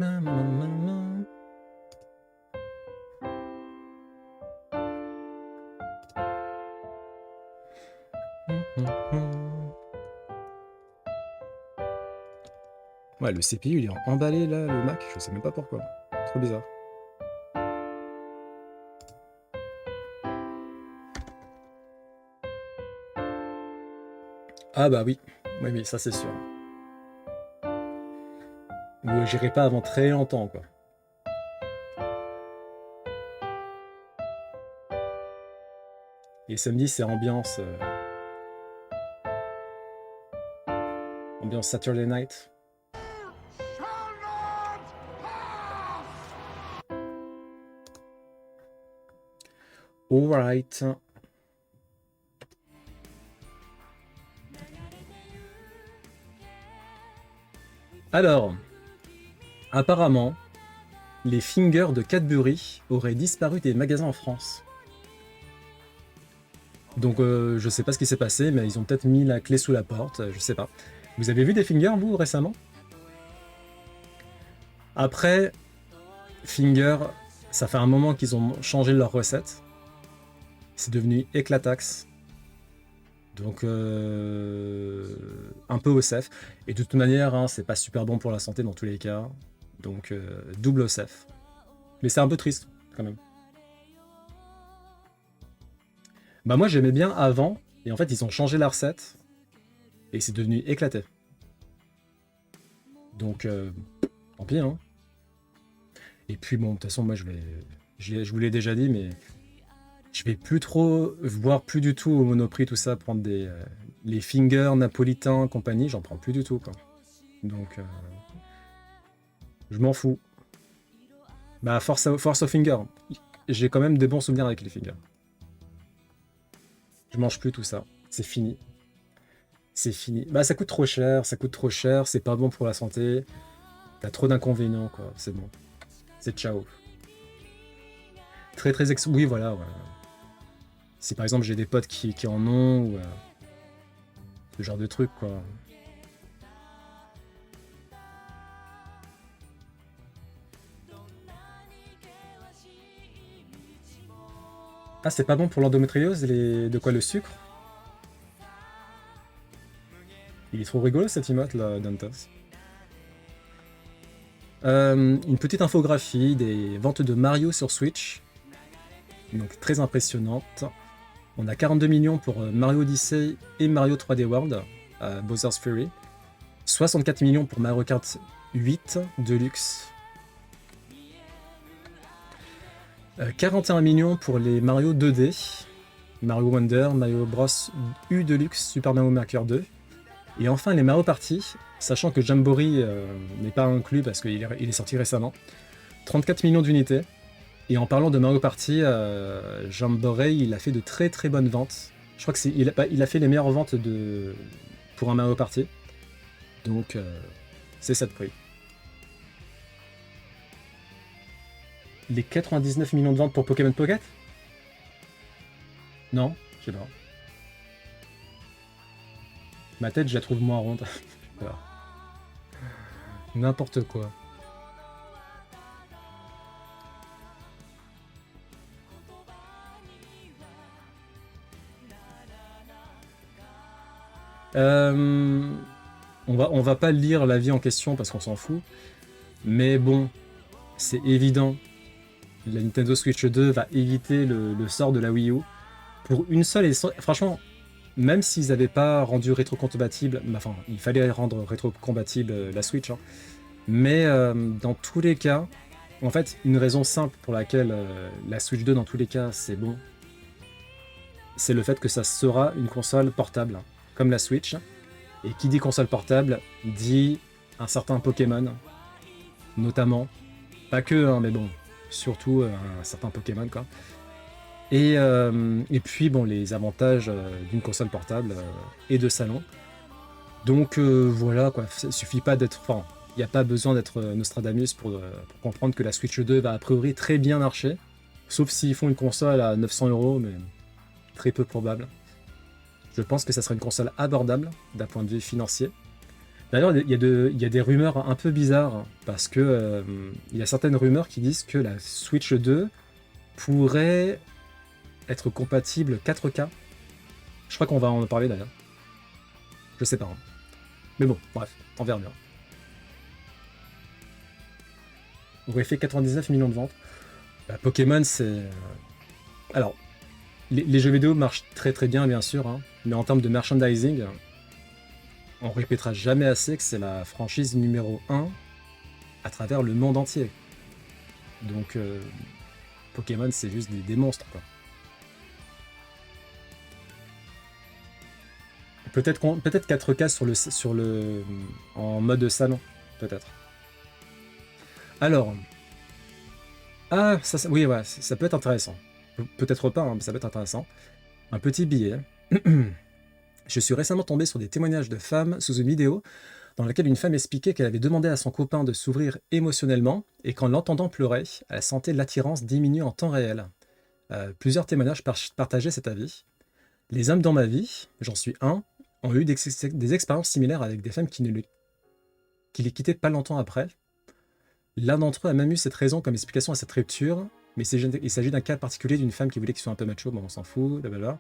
Ouais, le CPU il est emballé là, le Mac, je sais même pas pourquoi. Trop bizarre. Ah bah oui, oui, oui, ça c'est sûr. Ou j'irai pas avant très longtemps, quoi. Et samedi, c'est ambiance Saturday Night. Alright. Alors, apparemment, les fingers de Cadbury auraient disparu des magasins en France. Donc je sais pas ce qui s'est passé, mais ils ont peut-être mis la clé sous la porte, je sais pas. Vous avez vu des fingers, vous, récemment? Après, Finger, ça fait un moment qu'ils ont changé leur recette. C'est devenu éclataxe. Donc un peu OSEF. Et de toute manière, hein, c'est pas super bon pour la santé dans tous les cas. Donc double OSEF. Mais c'est un peu triste quand même. Bah moi j'aimais bien avant, et en fait ils ont changé la recette, et c'est devenu éclaté. Donc tant pis hein. Et puis bon, de toute façon moi je vous l'ai déjà dit, mais je vais plus trop, voir plus du tout au Monoprix tout ça, prendre les fingers napolitains compagnie, j'en prends plus du tout quoi. Donc je m'en fous. Bah force aux fingers. J'ai quand même des bons souvenirs avec les fingers. Je mange plus tout ça. C'est fini. C'est fini. Bah ça coûte trop cher, c'est pas bon pour la santé. T'as trop d'inconvénients quoi, c'est bon. C'est ciao. Très très Oui voilà, ouais. Si par exemple j'ai des potes qui en ont, ou ce genre de truc quoi. Ah c'est pas bon pour l'endométriose, de quoi, le sucre? Il est trop rigolo cet emote là, Dantas. Une petite infographie des ventes de Mario sur Switch. Donc très impressionnante. On a 42 millions pour Mario Odyssey et Mario 3D World, Bowser's Fury. 64 millions pour Mario Kart 8 Deluxe. 41 millions pour les Mario 2D. Mario Wonder, Mario Bros U Deluxe, Super Mario Maker 2. Et enfin les Mario Party, sachant que Jamboree n'est pas inclus parce qu'il est sorti récemment. 34 millions d'unités. Et en parlant de Mario Party, Jamboree, il a fait de très très bonnes ventes. Je crois qu'il a fait les meilleures ventes pour un Mario Party. Donc c'est ça de prix. Les 99 millions de ventes pour Pokémon Pocket? Non, je sais pas. Ma tête, je la trouve moins ronde. Voilà. N'importe quoi. On va pas lire l'avis en question parce qu'on s'en fout. Mais bon, c'est évident. La Nintendo Switch 2 va éviter le sort de la Wii U. Pour une seule et franchement, même s'ils n'avaient pas rendu rétrocompatible, enfin, il fallait rendre rétrocompatible la Switch, hein. Mais dans tous les cas, en fait, une raison simple pour laquelle la Switch 2, dans tous les cas, c'est bon, c'est le fait que ça sera une console portable, comme la Switch. Et qui dit console portable, dit un certain Pokémon, notamment. Pas que, hein, mais bon, surtout un certain Pokémon, quoi. Et puis, bon, les avantages d'une console portable et de salon. Donc, voilà, quoi. Il suffit pas d'être... Enfin, il n'y a pas besoin d'être Nostradamus pour comprendre que la Switch 2 va a priori très bien marcher. Sauf s'ils font une console à 900 €, mais très peu probable. Je pense que ça sera une console abordable d'un point de vue financier. D'ailleurs, il y a des rumeurs un peu bizarres, parce que il y a certaines rumeurs qui disent que la Switch 2 pourrait être compatible 4K. Je crois qu'on va en parler d'ailleurs. Je sais pas, hein. Mais bon, bref, on verra bien. Aurait fait 99 millions de ventes. Bah, Pokémon, c'est... Alors, les jeux vidéo marchent très très bien, bien sûr, hein, mais en termes de merchandising, on répétera jamais assez que c'est la franchise numéro 1 à travers le monde entier. Donc, Pokémon, c'est juste des monstres, quoi. Peut-être 4K en mode salon, peut-être. Alors, oui, ouais, ça peut être intéressant. Peut-être pas, hein, mais ça peut être intéressant. Un petit billet. Je suis récemment tombé sur des témoignages de femmes sous une vidéo dans laquelle une femme expliquait qu'elle avait demandé à son copain de s'ouvrir émotionnellement et qu'en l'entendant pleurer, elle sentait l'attirance diminuer en temps réel. Plusieurs témoignages partageaient cet avis. Les hommes dans ma vie, j'en suis un, ont eu des expériences similaires avec des femmes qui les quittaient pas longtemps après. L'un d'entre eux a même eu cette raison comme explication à cette rupture, mais il s'agit d'un cas particulier d'une femme qui voulait qu'il soit un peu macho, bon on s'en fout, blablabla.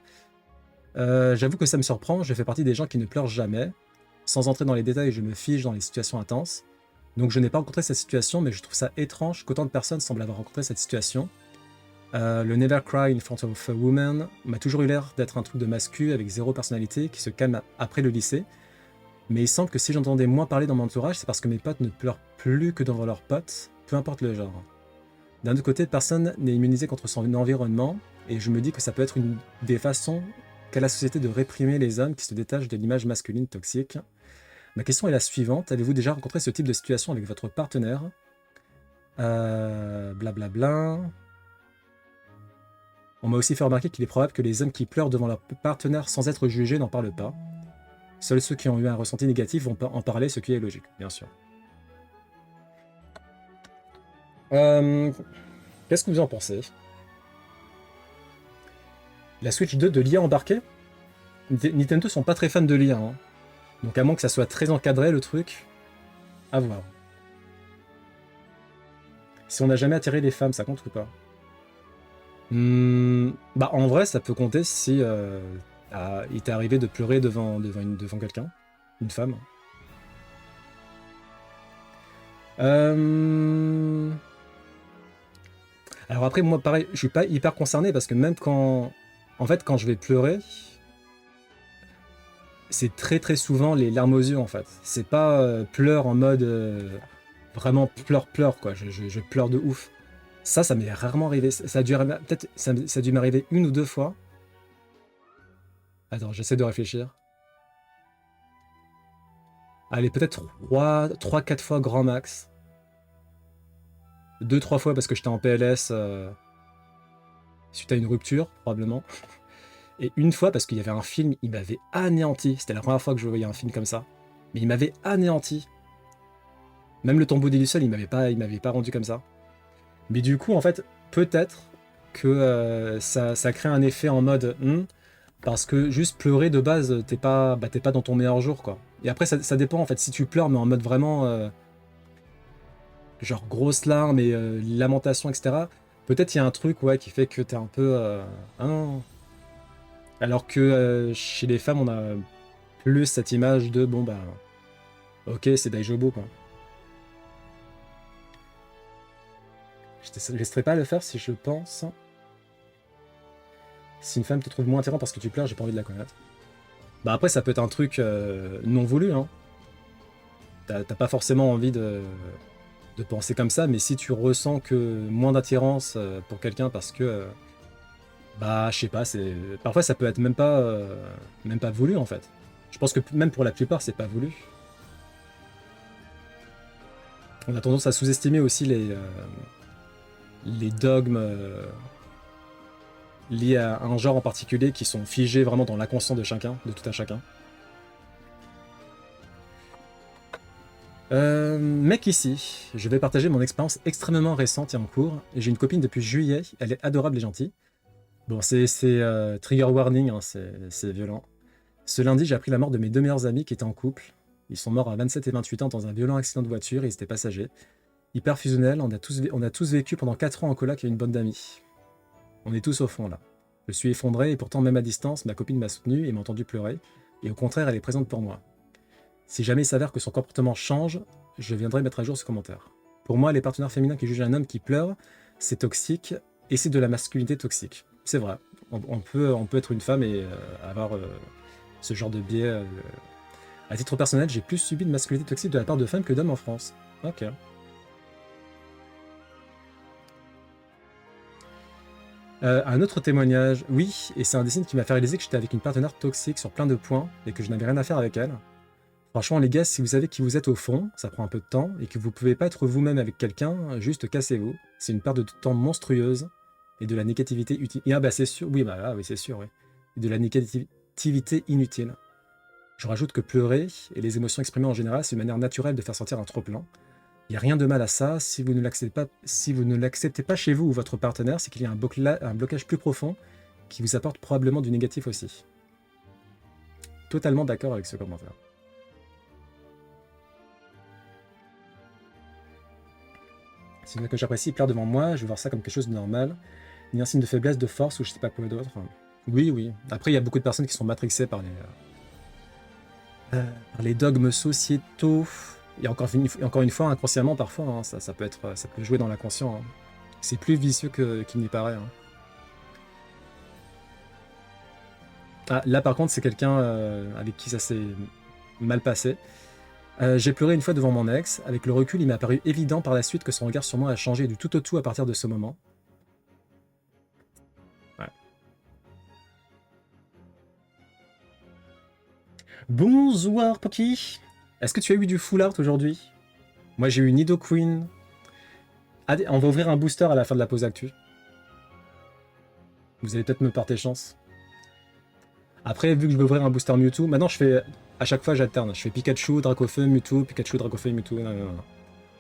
J'avoue que ça me surprend, je fais partie des gens qui ne pleurent jamais. Sans entrer dans les détails, je me fige dans les situations intenses. Donc je n'ai pas rencontré cette situation, mais je trouve ça étrange qu'autant de personnes semblent avoir rencontré cette situation. Le Never Cry in Front of a Woman m'a toujours eu l'air d'être un truc de mascu avec zéro personnalité qui se calme après le lycée. Mais il semble que si j'entendais moins parler dans mon entourage, c'est parce que mes potes ne pleurent plus que devant leurs potes, peu importe le genre. D'un autre côté, personne n'est immunisé contre son environnement, et je me dis que ça peut être une des façons qu'a la société de réprimer les hommes qui se détachent de l'image masculine toxique. Ma question est la suivante, avez-vous déjà rencontré ce type de situation avec votre partenaire? Blablabla. On m'a aussi fait remarquer qu'il est probable que les hommes qui pleurent devant leur partenaire sans être jugés n'en parlent pas. Seuls ceux qui ont eu un ressenti négatif vont en parler, ce qui est logique, bien sûr. Qu'est-ce que vous en pensez? La Switch 2 de l'IA embarquée? Nintendo sont pas très fans de l'IA, hein. Donc à moins que ça soit très encadré le truc, à voir. Si on n'a jamais attiré les femmes, ça compte ou pas? Bah en vrai, ça peut compter si il t'est arrivé de pleurer devant quelqu'un, une femme. Alors après, moi pareil, je suis pas hyper concerné parce que même quand... En fait, quand je vais pleurer, c'est très très souvent les larmes aux yeux en fait. C'est pas pleurs en mode vraiment pleure quoi. Je pleure de ouf. Ça m'est rarement arrivé. Ça a dû peut-être ça a dû m'arriver une ou deux fois. Attends, j'essaie de réfléchir. Allez, peut-être 3-4 fois grand max. 2-3 fois parce que j'étais en PLS suite à une rupture, probablement. Et une fois parce qu'il y avait un film, il m'avait anéanti. C'était la première fois que je voyais un film comme ça. Mais il m'avait anéanti. Même le tombeau d'Illusion, il m'avait pas rendu comme ça. Mais du coup, en fait, peut-être que ça crée un effet en mode parce que juste pleurer de base, t'es pas dans ton meilleur jour, quoi. Et après, ça dépend, en fait, si tu pleures, mais en mode vraiment genre grosse larmes et lamentation, etc. Peut-être il y a un truc, ouais, qui fait que t'es un peu hein. Alors que chez les femmes, on a plus cette image de bon bah ok, c'est Daijobo, quoi. Je laisserai pas le faire si je pense. Si une femme te trouve moins attirant parce que tu pleures, j'ai pas envie de la connaître. Bah après, ça peut être un truc non voulu, hein. T'as pas forcément envie de penser comme ça, mais si tu ressens que moins d'attirance pour quelqu'un parce que bah je sais pas, parfois ça peut être même pas voulu en fait. Je pense que même pour la plupart, c'est pas voulu. On a tendance à sous-estimer aussi les dogmes liés à un genre en particulier qui sont figés vraiment dans l'inconscient de chacun, de tout un chacun. Mec ici, je vais partager mon expérience extrêmement récente et en cours. J'ai une copine depuis juillet, elle est adorable et gentille. Bon, c'est trigger warning, hein, c'est violent. Ce lundi, j'ai appris la mort de mes deux meilleurs amis qui étaient en couple. Ils sont morts à 27 et 28 ans dans un violent accident de voiture et ils étaient passagers. Hyper fusionnel, on a tous vécu pendant 4 ans en coloc avec une bande d'amis. On est tous au fond là. Je suis effondré et pourtant même à distance, ma copine m'a soutenu et m'a entendu pleurer. Et au contraire, elle est présente pour moi. Si jamais il s'avère que son comportement change, je viendrai mettre à jour ce commentaire. Pour moi, les partenaires féminins qui jugent un homme qui pleure, c'est toxique et c'est de la masculinité toxique. C'est vrai. On peut être une femme et avoir ce genre de biais. À titre personnel, j'ai plus subi de masculinité toxique de la part de femmes que d'hommes en France. Ok. Un autre témoignage, oui, et c'est un des signes qui m'a fait réaliser que j'étais avec une partenaire toxique sur plein de points et que je n'avais rien à faire avec elle. Franchement, les gars, si vous savez qui vous êtes au fond, ça prend un peu de temps, et que vous pouvez pas être vous-même avec quelqu'un, juste cassez-vous. C'est une perte de temps monstrueuse et de la négativité utile. Et ah bah c'est sûr, oui, bah là, oui, c'est sûr, oui. Et de la négativité inutile. Je rajoute que pleurer et les émotions exprimées en général, c'est une manière naturelle de faire sortir un trop-plein. Il n'y a rien de mal à ça. Si vous ne l'acceptez pas chez vous ou votre partenaire, c'est qu'il y a un blocage plus profond qui vous apporte probablement du négatif aussi. Totalement d'accord avec ce commentaire. C'est une que j'apprécie, plaire devant moi, je vais voir ça comme quelque chose de normal, ni un signe de faiblesse, de force ou je sais pas quoi d'autre. Oui, oui. Après, il y a beaucoup de personnes qui sont matrixées par les dogmes sociétaux. Et encore une fois, inconsciemment, parfois, hein, ça peut jouer dans l'inconscient. Hein. C'est plus vicieux qu'il n'y paraît. Hein. Ah, là, par contre, c'est quelqu'un avec qui ça s'est mal passé. J'ai pleuré une fois devant mon ex. Avec le recul, il m'a paru évident par la suite que son regard sur moi a changé du tout au tout à partir de ce moment. Ouais. Bonsoir, Poki. Est-ce que tu as eu du full art aujourd'hui? Moi, j'ai eu Nido Queen. On va ouvrir un booster à la fin de la pause actu. Vous allez peut-être me porter chance. Après, vu que je vais ouvrir un booster Mewtwo, maintenant je fais... À chaque fois, j'alterne. Je fais Pikachu, Dracofeu, Mewtwo, Pikachu, Dracofeu, Mewtwo. Non.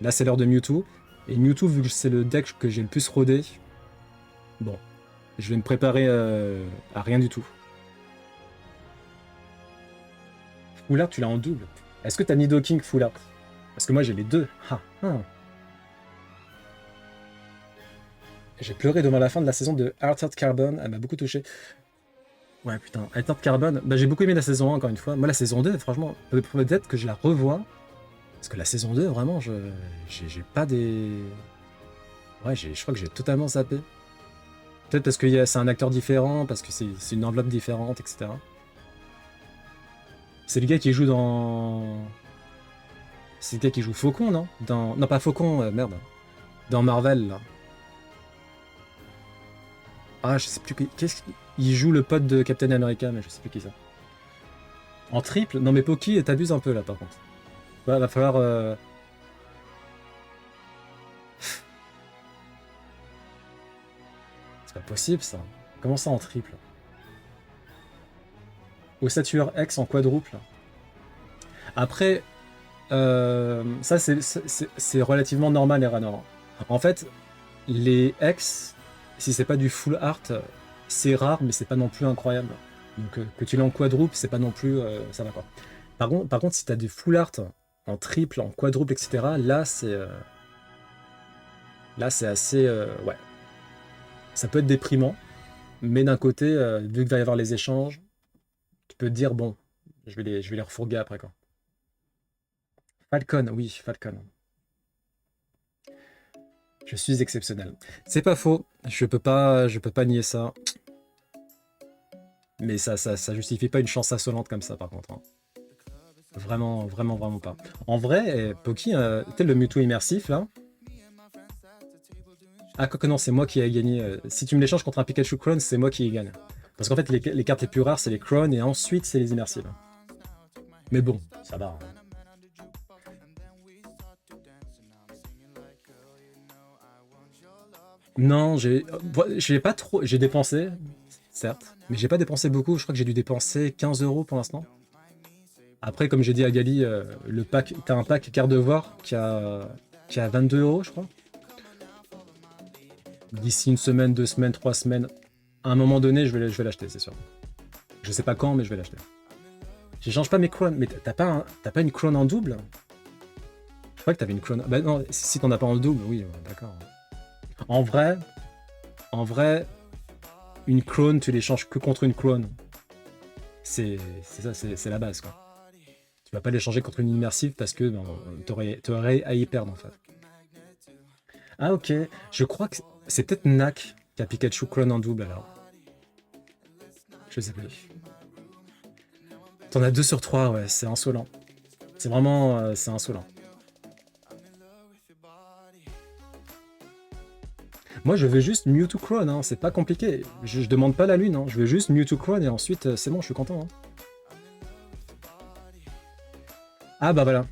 Là, c'est l'heure de Mewtwo. Et Mewtwo, vu que c'est le deck que j'ai le plus rodé, bon, je vais me préparer à rien du tout. Full art, tu l'as en double. Est-ce que t'as Nidoking Full art? Parce que moi, j'ai les deux. J'ai pleuré devant la fin de la saison de Altered Carbon. Elle m'a beaucoup touché. Ouais, putain, Altered Carbon, bah, j'ai beaucoup aimé la saison 1, encore une fois. Moi, la saison 2, franchement, peut-être que je la revois. Parce que la saison 2, vraiment, j'ai pas des... Ouais, je crois que j'ai totalement zappé. Peut-être parce que c'est un acteur différent, parce que c'est une enveloppe différente, etc. C'est le gars qui joue dans... C'est le gars qui joue Faucon, non? Non, pas Faucon, merde. Dans Marvel, là. Ah, je sais plus qui... Il joue le pote de Captain America, mais je sais plus qui ça. En triple? Non mais Poki, t'abuses un peu là par contre. Ouais, va falloir... C'est pas possible ça. Comment ça en triple? Ossature X en quadruple. Après, ça c'est relativement normal, Eranor. En fait, les X, si c'est pas du full art, c'est rare, mais c'est pas non plus incroyable. Donc que tu l'aies en quadruple, c'est pas non plus... ça va quoi. Par contre, si t'as du full art en triple, en quadruple, etc., là c'est assez... ouais. Ça peut être déprimant, mais d'un côté, vu qu'il va y avoir les échanges, tu peux te dire, bon, je vais les refourguer après quoi. Falcon, oui, Falcon. Je suis exceptionnel. C'est pas faux, je peux pas nier ça. Mais ça justifie pas une chance assolante comme ça, par contre. Hein. Vraiment, vraiment, vraiment pas. En vrai, Poki, tel le Mewtwo immersif, là. Ah, quoi que non, c'est moi qui ai gagné. Si tu me l'échanges contre un Pikachu Crown, c'est moi qui y gagne. Parce qu'en fait, les cartes les plus rares, c'est les Crown, et ensuite, c'est les immersives. Mais bon, ça va. Hein. Non, j'ai pas trop... J'ai dépensé, certes, mais j'ai pas dépensé beaucoup. Je crois que j'ai dû dépenser 15 € pour l'instant. Après, comme j'ai dit à Gali, le pack, t'as un pack carte de voir qui a 22 €, je crois. D'ici une semaine, 2 semaines, 3 semaines, à un moment donné, je vais l'acheter, c'est sûr. Je sais pas quand, mais je vais l'acheter. Je change pas mes clones. Mais t'as pas une clone en double? Je crois que t'avais une clone. Bah non, si t'en as pas en double, oui, d'accord. En vrai, en vrai, une clone, tu les changes que contre une clone. C'est ça, c'est la base, quoi. Tu vas pas les changer contre une immersive parce que ben, t'aurais à y perdre, en fait. Ah, ok. Je crois que c'est peut-être Nak qui a Pikachu clone en double, alors. Je sais plus. T'en as 2 sur 3, ouais, c'est insolent. C'est vraiment... c'est insolent. Moi, je veux juste Mewtwo clone, hein, c'est pas compliqué. Je demande pas la lune, hein. Je veux juste Mewtwo clone et ensuite, c'est bon, je suis content. Hein. Ah bah voilà.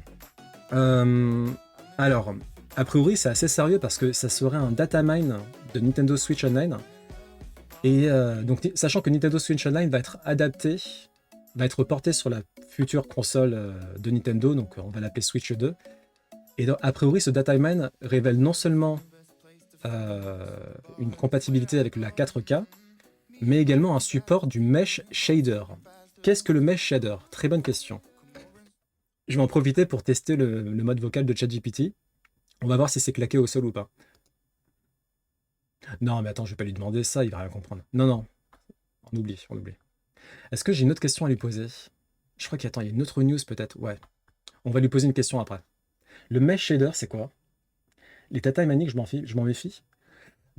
Alors, a priori, c'est assez sérieux parce que ça serait un datamine de Nintendo Switch Online. Et donc, sachant que Nintendo Switch Online va être adapté, va être porté sur la future console de Nintendo, donc on va l'appeler Switch 2. Et donc, a priori, ce datamine révèle non seulement une compatibilité avec la 4K, mais également un support du Mesh Shader. Qu'est-ce que le Mesh Shader? Très bonne question. Je vais en profiter pour tester le mode vocal de ChatGPT. On va voir si c'est claqué au sol ou pas. Non, mais attends, je vais pas lui demander ça, il va rien comprendre. Non, non, on oublie, on oublie. Est-ce que j'ai une autre question à lui poser? Je crois qu'il y a une autre news peut-être. Ouais, on va lui poser une question après. Le Mesh Shader, c'est quoi? Les data mining, je m'en méfie.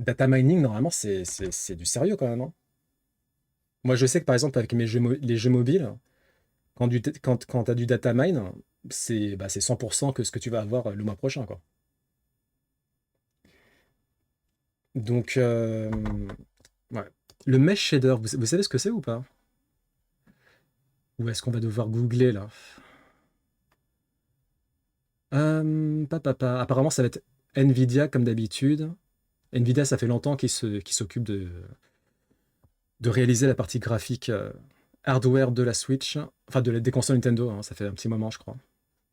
Data mining, normalement, c'est du sérieux quand même. Hein. Moi, je sais que par exemple, avec les jeux mobiles, quand tu as du data mine, c'est 100% que ce que tu vas avoir le mois prochain, quoi. Donc, ouais. Le mesh shader, vous savez ce que c'est ou pas? Ou est-ce qu'on va devoir googler là? Apparemment, ça va être Nvidia comme d'habitude. Nvidia, ça fait longtemps qu'ils s'occupent de réaliser la partie graphique hardware de la Switch, enfin des consoles Nintendo, hein, ça fait un petit moment, je crois.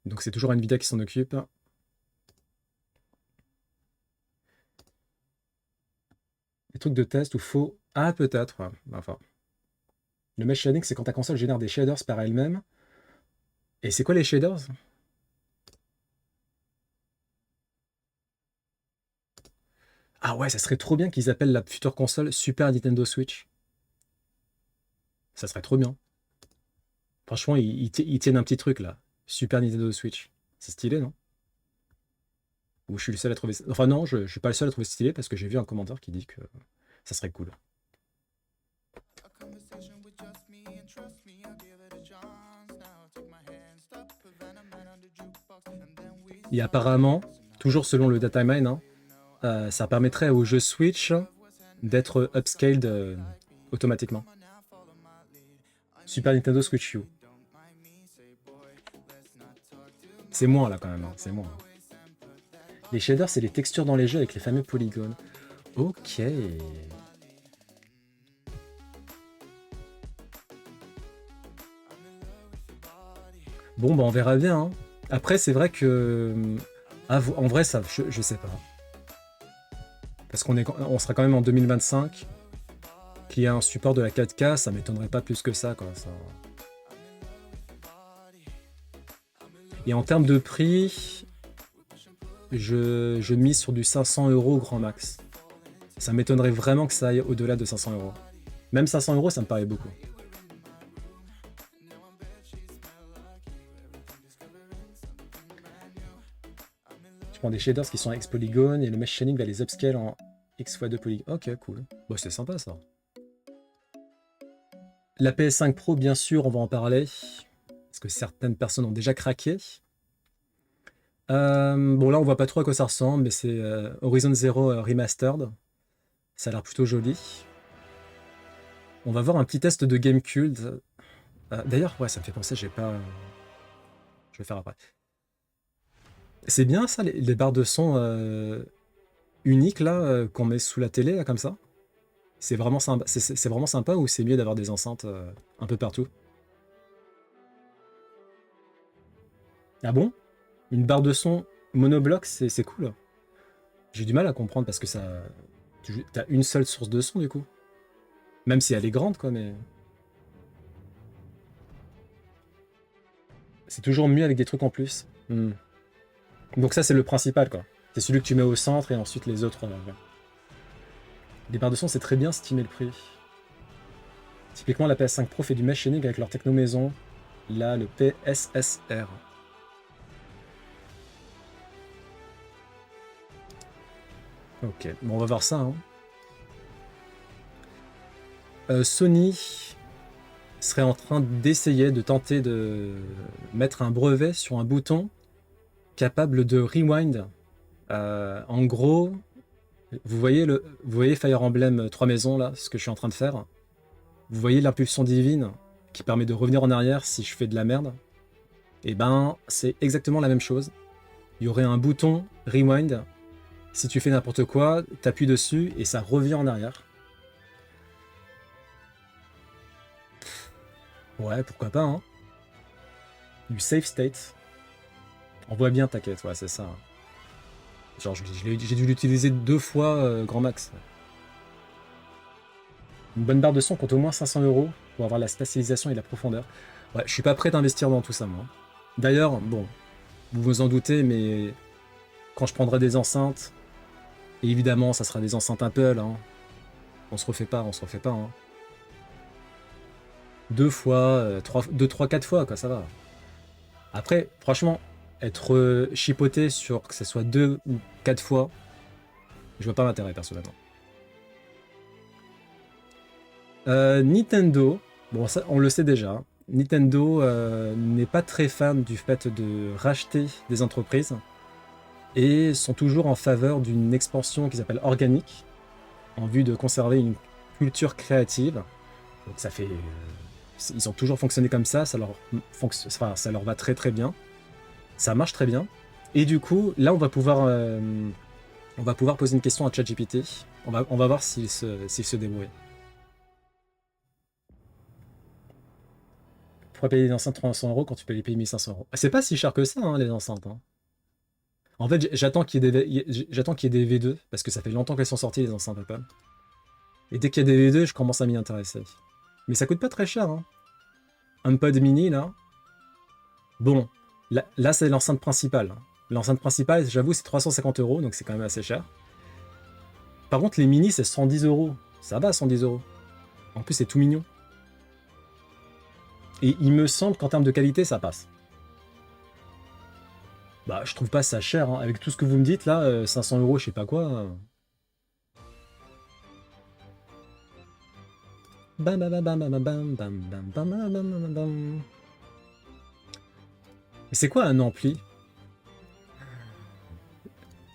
Donc c'est toujours Nvidia qui s'en occupe. Des trucs de test ou faux? Ah, peut-être. Ouais. Enfin, le mesh shading, c'est quand ta console génère des shaders par elle-même. Et c'est quoi les shaders? Ah ouais, ça serait trop bien qu'ils appellent la future console Super Nintendo Switch. Ça serait trop bien. Franchement, ils tiennent un petit truc là. Super Nintendo Switch. C'est stylé, non? Ou je suis le seul à trouver... Enfin non, je suis pas le seul à trouver stylé parce que j'ai vu un commentaire qui dit que ça serait cool. Et apparemment, toujours selon le datamine, hein, ça permettrait au jeu Switch d'être upscaled automatiquement. Super Nintendo Switch U. C'est moins là quand même, hein, c'est moins. Les shaders, c'est les textures dans les jeux avec les fameux polygones. Ok. Bon, bah on verra bien. Hein. Après, c'est vrai que... en vrai, ça, je sais pas. Parce on sera quand même en 2025. Qu'il y ait un support de la 4K, ça m'étonnerait pas plus que ça, quoi. Ça... Et en termes de prix, je mise sur du 500 € grand max. Ça m'étonnerait vraiment que ça aille au-delà de 500 €. Même 500 €, ça me paraît beaucoup. Je prends des shaders qui sont X polygone et le mesh shading va les upscale en X x 2 polygone. Ok, cool. Bon, c'est sympa ça. La PS5 Pro, bien sûr, on va en parler. Parce que certaines personnes ont déjà craqué. Bon, là, on voit pas trop à quoi ça ressemble, mais c'est Horizon Zero Remastered. Ça a l'air plutôt joli. On va voir un petit test de Gamecult. D'ailleurs, ouais, ça me fait penser, j'ai pas... Je vais faire après. C'est bien ça, les barres de son uniques là, qu'on met sous la télé, là, comme ça? C'est vraiment sympa, c'est vraiment sympa ou c'est mieux d'avoir des enceintes un peu partout? Ah bon? Une barre de son monobloc, c'est cool. J'ai du mal à comprendre parce que ça... T'as une seule source de son du coup. Même si elle est grande quoi, mais... C'est toujours mieux avec des trucs en plus. Donc ça, c'est le principal, quoi. C'est celui que tu mets au centre et ensuite les autres. Ouais. Les barres de son, c'est très bien estimé le prix. Typiquement, la PS5 Pro fait du mesh shading avec leur techno maison. Là, le PSSR. Ok, bon, on va voir ça. Sony serait en train d'essayer de tenter de mettre un brevet sur un bouton capable de rewind. En gros, vous voyez Fire Emblem 3 maisons là, ce que je suis en train de faire. Vous voyez l'impulsion divine qui permet de revenir en arrière si je fais de la merde. Et ben, c'est exactement la même chose. Il y aurait un bouton rewind. Si tu fais n'importe quoi, t'appuies dessus et ça revient en arrière. Ouais, pourquoi pas, hein. Du safe state. On voit bien, t'inquiète, ouais, c'est ça. Genre, j'ai dû l'utiliser 2 fois grand max. Une bonne barre de son coûte au moins 500 € pour avoir la spatialisation et la profondeur. Ouais, je suis pas prêt d'investir dans tout ça, moi. D'ailleurs, bon, vous vous en doutez, mais quand je prendrai des enceintes, et évidemment, ça sera des enceintes Apple, hein. On se refait pas, hein. 2 fois, 3, 4 fois, quoi, ça va. Après, franchement, être chipoté sur que ce soit 2 ou 4 fois, je vois pas l'intérêt, personnellement. Nintendo, bon, ça, on le sait déjà. Nintendo n'est pas très fan du fait de racheter des entreprises et sont toujours en faveur d'une expansion qui s'appelle organique en vue de conserver une culture créative. Donc ça fait, ils ont toujours fonctionné comme ça ça leur va très très bien. Ça marche très bien. Et du coup, là, on va pouvoir poser une question à ChatGPT. On va voir s'il se débrouille. Pourquoi payer des enceintes 300 € quand tu peux les payer 1500 €? C'est pas si cher que ça, hein, les enceintes, hein. En fait, j'attends qu'il y ait des V2, parce que ça fait longtemps qu'elles sont sorties, les enceintes Apple. Et dès qu'il y a des V2, je commence à m'y intéresser. Mais ça coûte pas très cher, hein. HomePod mini, là. Bon, là c'est l'enceinte principale. L'enceinte principale, j'avoue, c'est 350 €, donc c'est quand même assez cher. Par contre, les mini, c'est 110 €. Ça va, 110 €. En plus, c'est tout mignon. Et il me semble qu'en termes de qualité, ça passe. Bah, je trouve pas ça cher, hein. Avec tout ce que vous me dites, là, 500 €, je sais pas quoi. Bam bam bam bam bam bam bam bam bam bam bam. C'est quoi un ampli?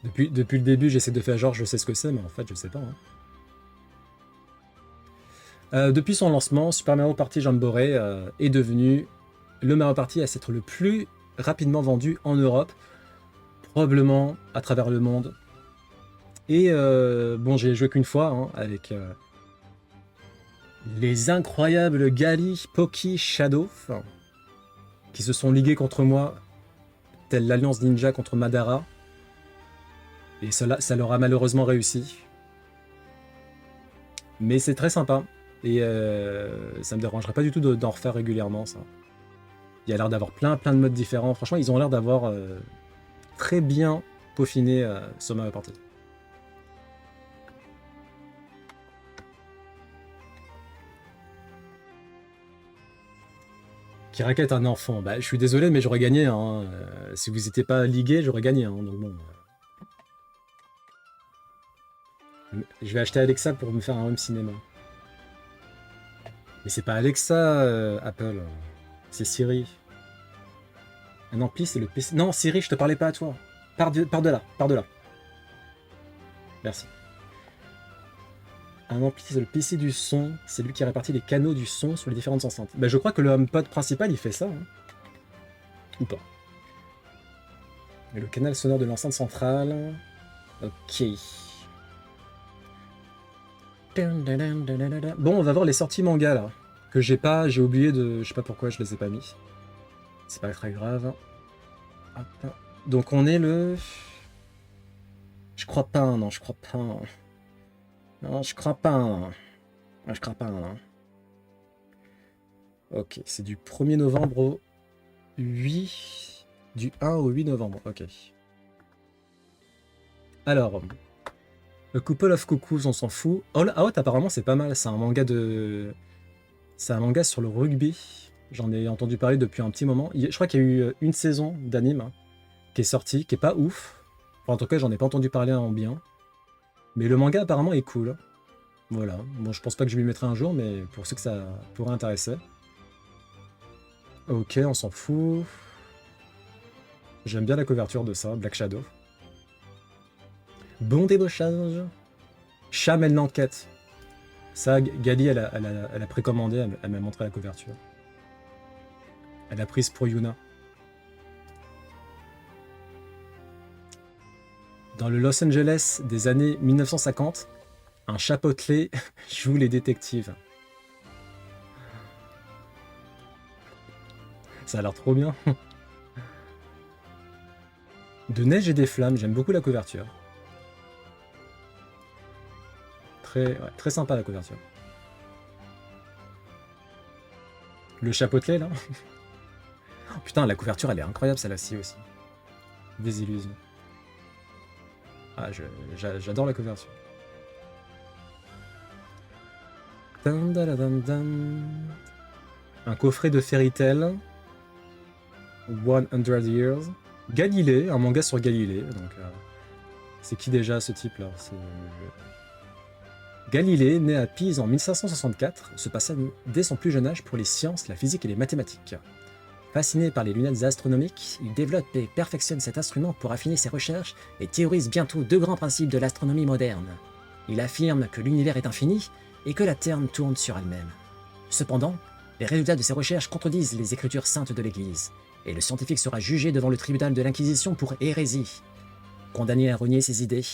Depuis le début, j'essaie de faire genre je sais ce que c'est, mais en fait, je sais pas, hein. Depuis son lancement, Super Mario Party Jamboree est devenu le Mario Party à s'être le plus rapidement vendu en Europe, probablement à travers le monde. Et bon, j'ai joué qu'une fois, hein, avec les incroyables Gali, Poki, Shadow, qui se sont ligués contre moi, telle l'Alliance Ninja contre Madara. Et ça leur a malheureusement réussi. Mais c'est très sympa. Et ça me dérangerait pas du tout d'en refaire régulièrement, ça. Il y a l'air d'avoir plein de modes différents. Franchement, ils ont l'air d'avoir très bien peaufiné ce Mario Party. Qui raquette un enfant. Bah, je suis désolé, mais j'aurais gagné, hein. Si vous n'étiez pas ligué, j'aurais gagné, hein. Donc bon. Je vais acheter Alexa pour me faire un home cinéma. Mais c'est pas Alexa, Apple. C'est Siri. Un ampli, c'est le PC. Non, Siri, je te parlais pas à toi. Pars de là, pars de là. Merci. Un ampli, c'est le PC du son. C'est lui qui répartit les canaux du son sur les différentes enceintes. Bah, je crois que le HomePod principal, il fait ça, hein. Ou pas. Et le canal sonore de l'enceinte centrale. Ok. Bon, on va voir les sorties manga là. Que j'ai oublié de. Je sais pas pourquoi je les ai pas mis. C'est pas très grave. Hop. Donc on est le. Je crois pas, non, je crois pas. Non, je crois pas. Je crois pas. Ok, c'est du 1er novembre au 8... Du 1 au 8 novembre, ok. Alors, A Couple of Cuckoos, on s'en fout. All Out, apparemment, c'est pas mal. C'est un manga de... C'est un manga sur le rugby. J'en ai entendu parler depuis un petit moment. Je crois qu'il y a eu une saison d'anime hein, qui est sortie, qui est pas ouf. Enfin, en tout cas, j'en ai pas entendu parler en bien. Mais le manga, apparemment, est cool. Voilà. Bon, je pense pas que je m'y mettrai un jour, mais pour ceux que ça pourrait intéresser. Ok, on s'en fout. J'aime bien la couverture de ça, Black Shadow. Bon débauchage. Chamel l'enquête. Ça, Gali, elle a précommandé, elle m'a montré la couverture. Elle a prise pour Yuna. Dans le Los Angeles des années 1950, un chapeautelé joue les détectives. Ça a l'air trop bien. De neige et des flammes, j'aime beaucoup la couverture. Très sympa la couverture. Le chapeautelé là. Oh, putain, la couverture elle est incroyable celle-ci aussi. Des illusions. Ah, j'adore la couverture. Un coffret de Fairy Tail. 100 Years. Galilée, un manga sur Galilée. Donc, c'est qui déjà ce type là? Galilée, né à Pise en 1564, se passa dès son plus jeune âge pour les sciences, la physique et les mathématiques. Fasciné par les lunettes astronomiques, il développe et perfectionne cet instrument pour affiner ses recherches et théorise bientôt deux grands principes de l'astronomie moderne. Il affirme que l'univers est infini et que la Terre tourne sur elle-même. Cependant, les résultats de ses recherches contredisent les écritures saintes de l'Église, et le scientifique sera jugé devant le tribunal de l'Inquisition pour hérésie. Condamné à renier ses idées,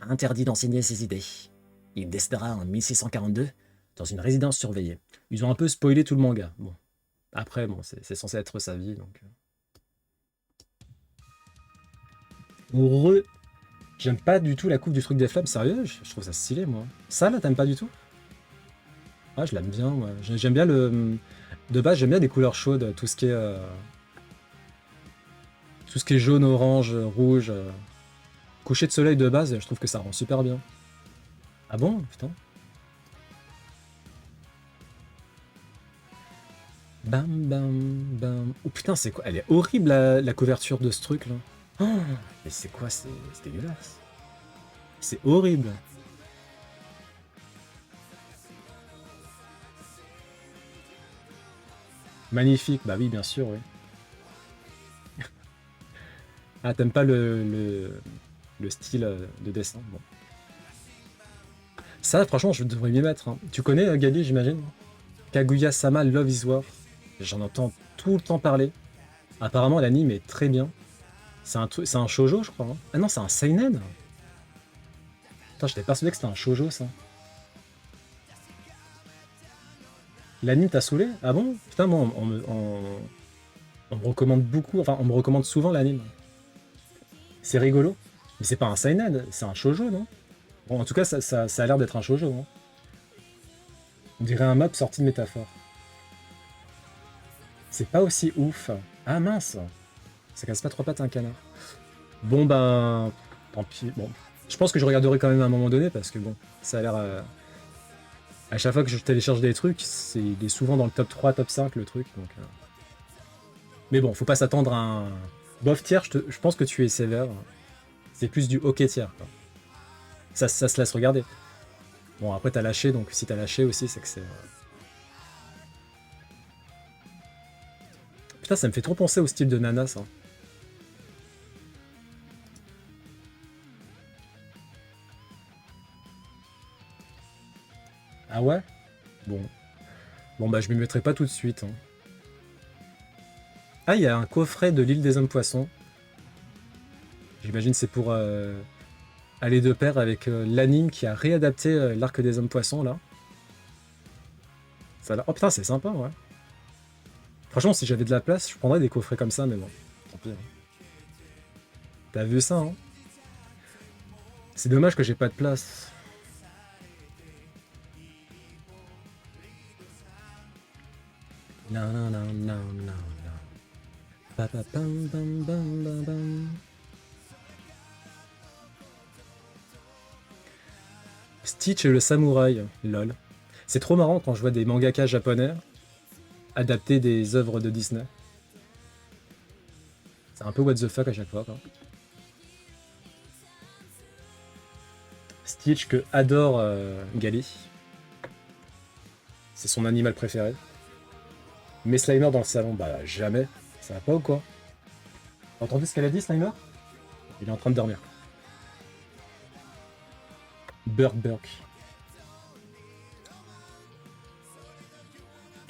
interdit d'enseigner ses idées. Il décédera en 1642 dans une résidence surveillée. Ils ont un peu spoilé tout le manga. Bon. Après, bon, c'est censé être sa vie, donc... J'aime pas du tout la coupe du truc des flammes, sérieux, je trouve ça stylé, moi. Ça, là, t'aimes pas du tout? Ah, je l'aime bien, moi. J'aime bien le... De base, j'aime bien les couleurs chaudes, tout ce qui est... Tout ce qui est jaune, orange, rouge... Coucher de soleil de base, je trouve que ça rend super bien. Ah bon? Putain. Bam, bam, bam. Oh putain, c'est quoi? Elle est horrible, la couverture de ce truc, là. Oh, mais c'est quoi? C'est dégueulasse. C'est horrible. Magnifique, bah oui, bien sûr, oui. Ah, t'aimes pas le style de dessin? Bon. Ça, franchement, je devrais m'y mettre. Hein. Tu connais Gali, j'imagine? Kaguya-sama Love is War. J'en entends tout le temps parler. Apparemment, l'anime est très bien. C'est un shoujo, je crois. Hein. Ah non, c'est un seinen. Putain, j'étais persuadé que c'était un shoujo, ça. L'anime t'a saoulé? Ah bon? Putain, moi, on me recommande beaucoup, enfin, on me recommande souvent l'anime. C'est rigolo. Mais c'est pas un seinen, c'est un shoujo, non? Bon, en tout cas, ça a l'air d'être un shoujo. Hein. On dirait un map sorti de métaphore. C'est pas aussi ouf. Ah mince! Ça casse pas trois pattes à un canard. Bon ben... Tant pis. Bon. Je pense que je regarderai quand même à un moment donné parce que bon, ça a l'air... À chaque fois que je télécharge des trucs, il est souvent dans le top 3, top 5 le truc. Donc, mais bon, faut pas s'attendre à un... Bof tiers, je pense que tu es sévère. C'est plus du hockey tiers. Quoi. Ça se laisse regarder. Bon, après t'as lâché, donc si t'as lâché aussi, c'est que c'est... Putain, ça me fait trop penser au style de Nana, ça. Ah ouais? Bon. Bon bah je m'y mettrai pas tout de suite. Hein. Ah, il y a un coffret de l'île des hommes poissons. J'imagine c'est pour aller de pair avec l'anime qui a réadapté l'arc des hommes poissons là. Ça a l'air... Oh putain, c'est sympa, ouais. Franchement, si j'avais de la place, je prendrais des coffrets comme ça, mais bon, tant pis. Hein. T'as vu ça, hein? C'est dommage que j'ai pas de place. Non, non, non, non, non, non. Pa, pa, pam, bam, bam, bam, bam. Stitch et le samouraï, lol. C'est trop marrant quand je vois des mangaka japonais adapter des œuvres de Disney. C'est un peu what the fuck à chaque fois, quoi. Stitch que adore Gali. C'est son animal préféré. Mais Slimer dans le salon, bah jamais. Ça va pas ou quoi? T'as entendu ce qu'elle a dit, Slimer? Il est en train de dormir. Burk Burk.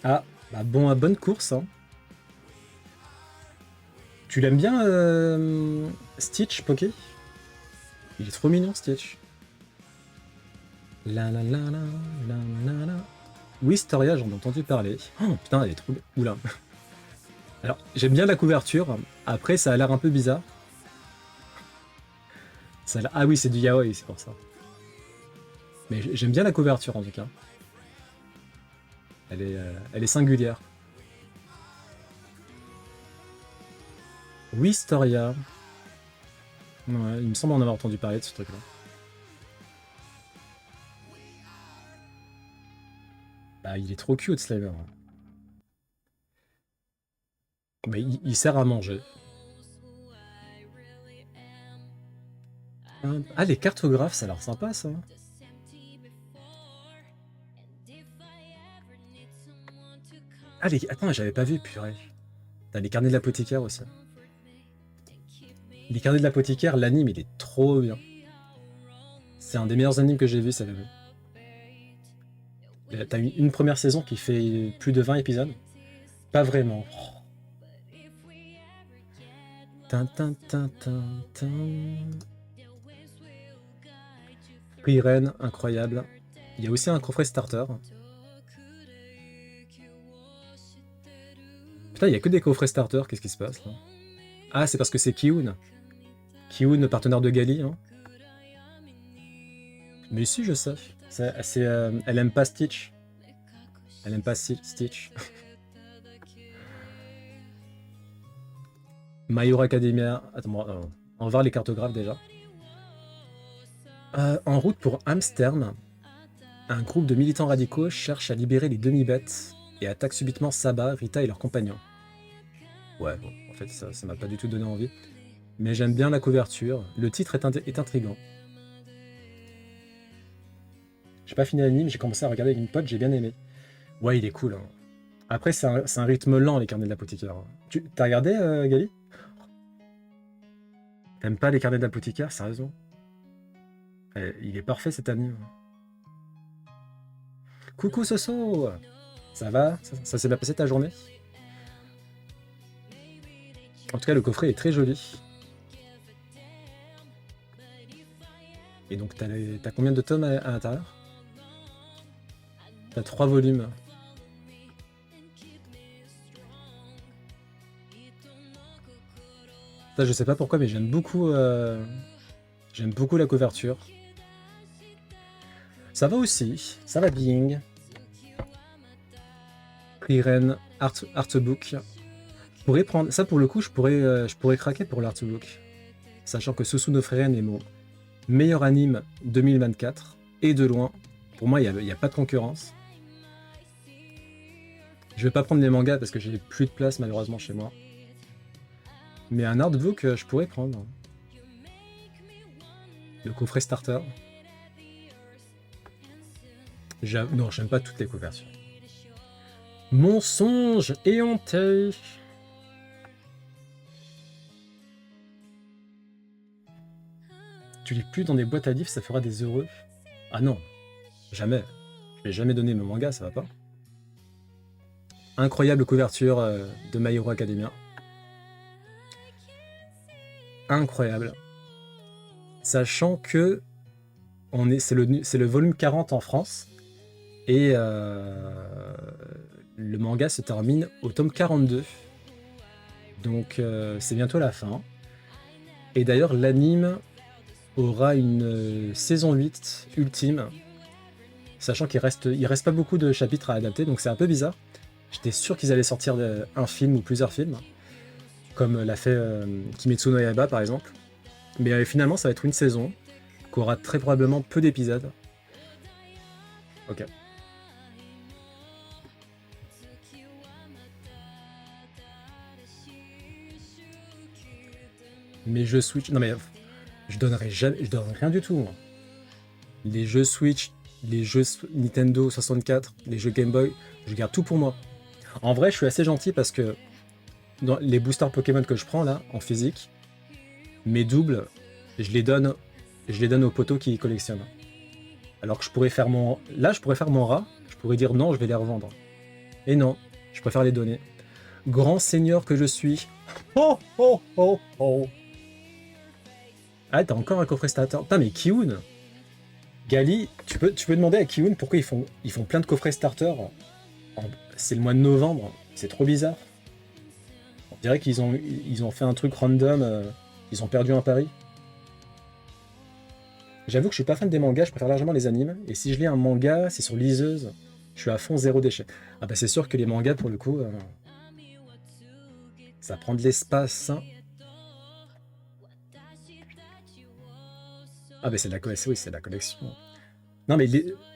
Ah, bah bon, bonne course, hein. Tu l'aimes bien, Stitch, Poké? Il est trop mignon, Stitch. La la la la la la la. Oui, Storia, j'en ai entendu parler. Oh putain, elle est trop... Oula. Alors, j'aime bien la couverture. Après, ça a l'air un peu bizarre. Ça ah oui, c'est du yaoi, c'est pour ça. Mais j'aime bien la couverture, en tout cas. Elle est singulière. Oui, Storia. Ouais, il me semble en avoir entendu parler de ce truc-là. Bah, il est trop cute, Slimer. Mais il sert à manger. Ah, les cartographes, ça a l'air sympa, ça. Ah, attends, j'avais pas vu, purée. T'as les carnets de l'apothicaire aussi. Les carnets de l'apothicaire, l'anime, il est trop bien. C'est un des meilleurs animes que j'ai vu, ça fait. T'as une première saison qui fait plus de 20 épisodes? Pas vraiment. Frieren, incroyable. Il y a aussi un coffret starter. Putain, il y a que des coffrets starter, qu'est-ce qui se passe là? Ah, c'est parce que c'est Kiun. Kiun, partenaire de Gali. Hein. Mais si, je sais. Elle aime pas Stitch. Elle aime pas Stitch. My Hero Academia. Attends, on va voir les cartographes déjà. En route pour Amsterdam, un groupe de militants radicaux cherche à libérer les demi-bêtes et attaque subitement Saba, Rita et leurs compagnons. Ouais, bon, en fait, ça m'a pas du tout donné envie. Mais j'aime bien la couverture. Le titre est intriguant. J'ai pas fini l'anime, j'ai commencé à regarder avec une pote, j'ai bien aimé. Ouais, il est cool. Hein. Après, c'est un rythme lent, les carnets de l'apothicaire. T'as regardé, Gali? T'aimes pas les carnets de l'apothicaire, sérieusement? Il est parfait cet anime. Coucou Soso! Ça va? Ça s'est bien passé ta journée? En tout cas, le coffret est très joli. Et donc, t'as combien de tomes à l'intérieur? T'as 3 volumes. Ça, je sais pas pourquoi, mais j'aime beaucoup la couverture. Ça va aussi, ça va bien. Frieren, Artbook. Je pourrais prendre ça pour le coup, je pourrais craquer pour l'Artbook. Sachant que Susuno Frieren est mon meilleur anime 2024 et de loin. Pour moi, il n'y a pas de concurrence. Je vais pas prendre les mangas parce que j'ai plus de place malheureusement chez moi. Mais un artbook, je pourrais prendre. Le coffret starter. Non, j'aime pas toutes les couvertures. Mensonge éhonté. Tu lis plus dans des boîtes à livres, ça fera des heureux. Ah non, jamais. Je vais jamais donner mon manga, ça va pas. Incroyable couverture de My Hero Academia. Incroyable. Sachant que c'est le volume 40 en France et le manga se termine au tome 42. Donc c'est bientôt la fin. Et d'ailleurs l'anime aura une saison 8 ultime. Sachant qu'il reste pas beaucoup de chapitres à adapter, donc c'est un peu bizarre. J'étais sûr qu'ils allaient sortir un film ou plusieurs films. comme l'a fait Kimetsu no Yaiba par exemple. Mais finalement, ça va être une saison qui aura très probablement peu d'épisodes. Ok. Mais jeux Switch... Non mais je donnerai rien du tout, moi. Les jeux Switch, les jeux Nintendo 64, les jeux Game Boy, je garde tout pour moi. En vrai, je suis assez gentil parce que dans les boosters Pokémon que je prends là, en physique, mes doubles, je les donne aux poteaux qui collectionnent. Alors que je pourrais faire mon... Là, je pourrais faire mon rat, je pourrais dire non, je vais les revendre. Et non, je préfère les donner. Grand seigneur que je suis. Oh oh oh oh. Ah, t'as encore un coffret starter. Putain, mais Kiun, Gali, tu peux demander à Kiun pourquoi ils font plein de coffrets starter. C'est le mois de novembre, c'est trop bizarre. On dirait qu'ils ont fait un truc random, ils ont perdu un pari. J'avoue que je suis pas fan des mangas, je préfère largement les animes. Et si je lis un manga, c'est sur liseuse, je suis à fond zéro déchet. Ah bah c'est sûr que les mangas, pour le coup, ça prend de l'espace. Hein. Ah bah c'est de la collection, oui, c'est de la collection. Non mais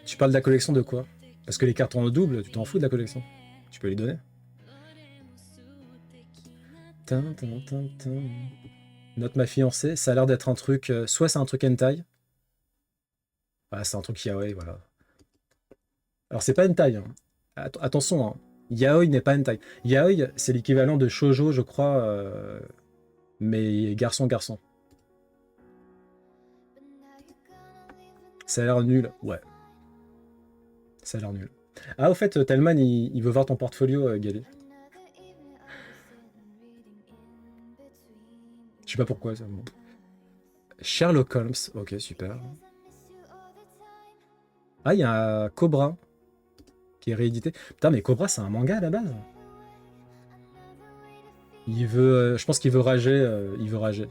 tu parles de la collection de quoi? Parce que les cartons doubles, tu t'en fous de la collection. Tu peux les donner. Note ma fiancée, ça a l'air d'être un truc... soit c'est un truc hentai. Ah, c'est un truc yaoi, voilà. Alors c'est pas hentai, hein. Attention, hein. Yaoi n'est pas hentai. Yaoi, c'est l'équivalent de shoujo, je crois, mais garçon-garçon. Ça a l'air nul, ouais. Ça a l'air nul. Ah, au fait, Telman, il veut voir ton portfolio, Gali. Je sais pas pourquoi. Ça... Bon. Sherlock Holmes, ok, super. Ah, il y a Cobra qui est réédité. Putain, mais Cobra, c'est un manga à la base. Il veut, je pense qu'il veut rager. Il veut rager.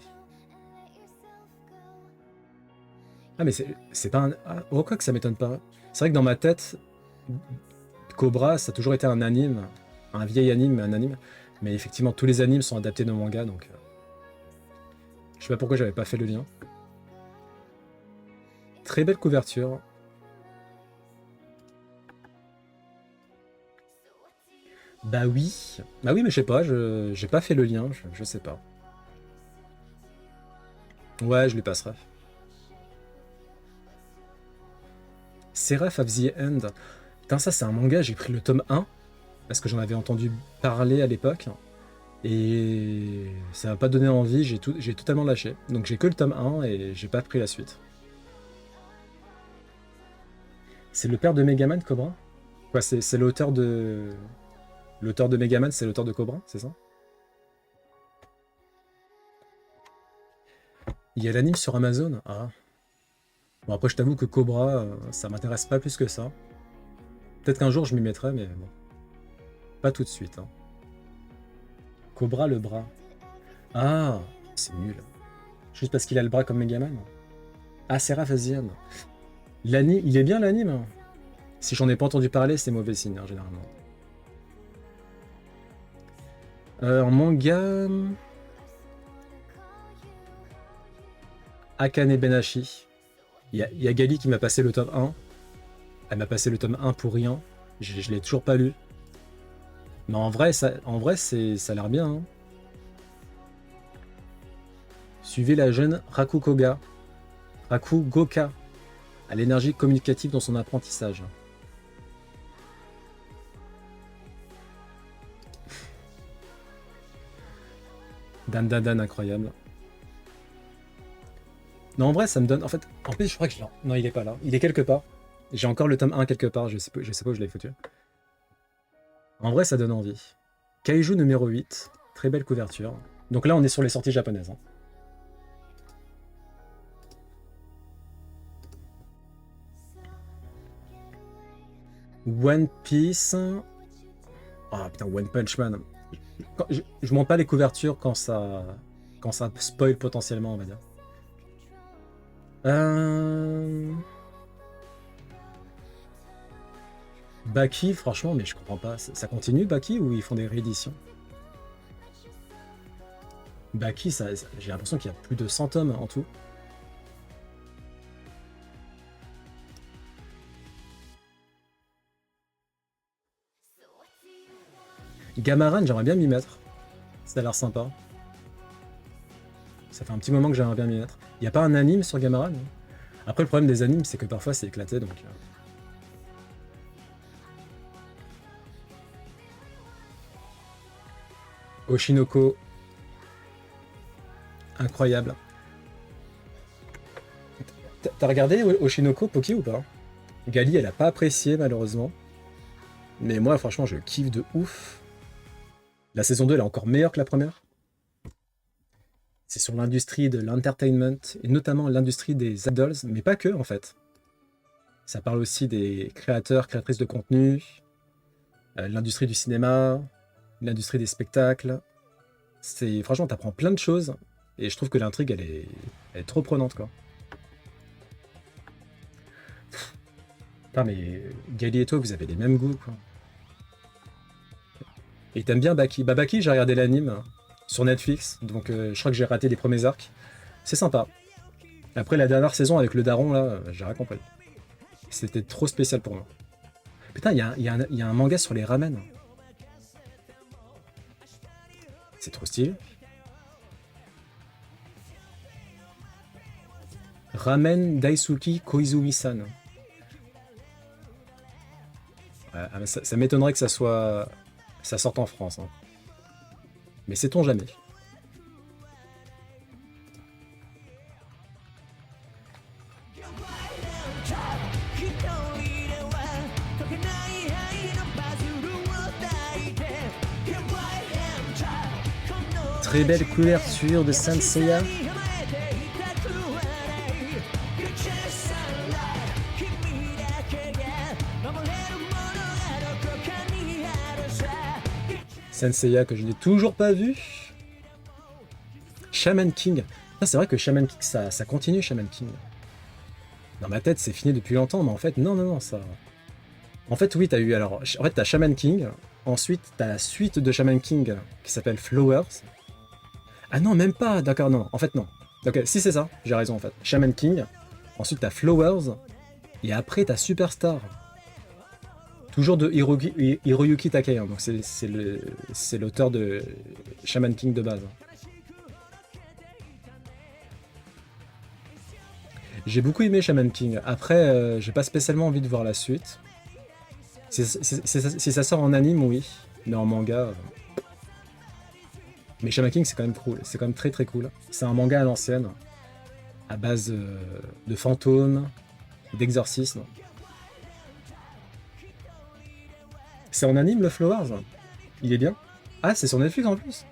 Ah, mais c'est pas un. Ah, oh, quoi que ça m'étonne pas. C'est vrai que dans ma tête, Cobra, ça a toujours été un anime. Un vieil anime, mais un anime. Mais effectivement, tous les animes sont adaptés de manga, donc. Je sais pas pourquoi j'avais pas fait le lien. Très belle couverture. Bah oui. Bah oui, mais je sais pas, j'ai pas fait le lien, je sais pas. Ouais, je lui passerai. Seraph of the End. Putain, ça c'est un manga, j'ai pris le tome 1, parce que j'en avais entendu parler à l'époque. Et ça m'a pas donné envie, j'ai totalement lâché. Donc j'ai que le tome 1 et j'ai pas pris la suite. C'est le père de Megaman, Cobra? Quoi, c'est l'auteur de... L'auteur de Megaman, c'est l'auteur de Cobra, c'est ça? Il y a l'anime sur Amazon? Ah. Bon, après, je t'avoue que Cobra, ça m'intéresse pas plus que ça. Peut-être qu'un jour, je m'y mettrai, mais bon. Pas tout de suite. Hein. Cobra, le bras. Ah, c'est nul. Juste parce qu'il a le bras comme Megaman. Ah, Seraph Asian. L'anime, il est bien l'anime. Hein. Si j'en ai pas entendu parler, c'est mauvais signe, hein, généralement. En manga... Akane Benashi. Il y a Gali qui m'a passé le tome 1. Elle m'a passé le tome 1 pour rien. Je l'ai toujours pas lu. Mais en vrai, ça a l'air bien. Hein. Suivez la jeune Rakugoka à l'énergie communicative dans son apprentissage. Dan Dan Dan, incroyable. Non, en vrai, ça me donne... En fait, en plus, je crois que je l'ai... Non, il est pas là. Il est quelque part. J'ai encore le tome 1 quelque part. Je sais pas où je l'ai foutu. En vrai, ça donne envie. Kaiju numéro 8. Très belle couverture. Donc là, on est sur les sorties japonaises. Hein. One Piece. Ah putain, One Punch Man. Je monte pas les couvertures quand ça spoil potentiellement, on va dire. Baki, franchement, mais je comprends pas. Ça continue Baki ou ils font des rééditions? Baki, j'ai l'impression qu'il y a plus de 100 tomes en tout. Gamaran, j'aimerais bien m'y mettre. Ça a l'air sympa. Ça fait un petit moment que j'aimerais bien m'y mettre. Il n'y a pas un anime sur Gamaran? Après, le problème des animes, c'est que parfois c'est éclaté, donc... Oshinoko. Incroyable. T'as regardé Oshinoko, Poki, ou pas? Gali, elle a pas apprécié, malheureusement. Mais moi, franchement, je kiffe de ouf. La saison 2, elle est encore meilleure que la première. C'est sur l'industrie de l'entertainment, et notamment l'industrie des idols, mais pas que, en fait. Ça parle aussi des créateurs, créatrices de contenu, l'industrie du cinéma, l'industrie des spectacles. Franchement, t'apprends plein de choses, et je trouve que l'intrigue, elle est trop prenante, quoi. Putain, mais Gali et toi, vous avez les mêmes goûts, quoi. Et t'aimes bien Baki? Bah Baki, j'ai regardé l'anime sur Netflix, donc je crois que j'ai raté les premiers arcs. C'est sympa. Après la dernière saison avec le daron, là, j'ai rien compris. C'était trop spécial pour moi. Putain, il y a un manga sur les ramen. C'est trop stylé. Ramen Daisuki Koizumi-san. Ça m'étonnerait que ça sorte en France. Hein. Mais sait-on jamais. Très belle couverture de Saint Seiya. Saint Seiya que je n'ai toujours pas vu. Shaman King. C'est vrai que Shaman King, ça continue, Shaman King. Dans ma tête, c'est fini depuis longtemps, mais en fait, non, ça... En fait, oui, t'as eu... Alors, en fait, t'as Shaman King. Ensuite, t'as la suite de Shaman King qui s'appelle Flowers. Ah non, même pas. D'accord, non. En fait, non. Ok, si c'est ça, j'ai raison, en fait. Shaman King. Ensuite, t'as Flowers. Et après, t'as Superstar. Toujours de Hiroyuki Takei. Hein, donc, c'est l'auteur de Shaman King de base. J'ai beaucoup aimé Shaman King. Après, j'ai pas spécialement envie de voir la suite. Si ça sort en anime, oui. Mais en manga... Mais Shaman King, c'est quand même cool. C'est quand même très très cool. C'est un manga à l'ancienne. À base de fantômes, d'exorcisme. C'est en anime, le Flowers? Il est bien? Ah, c'est sur Netflix en plus?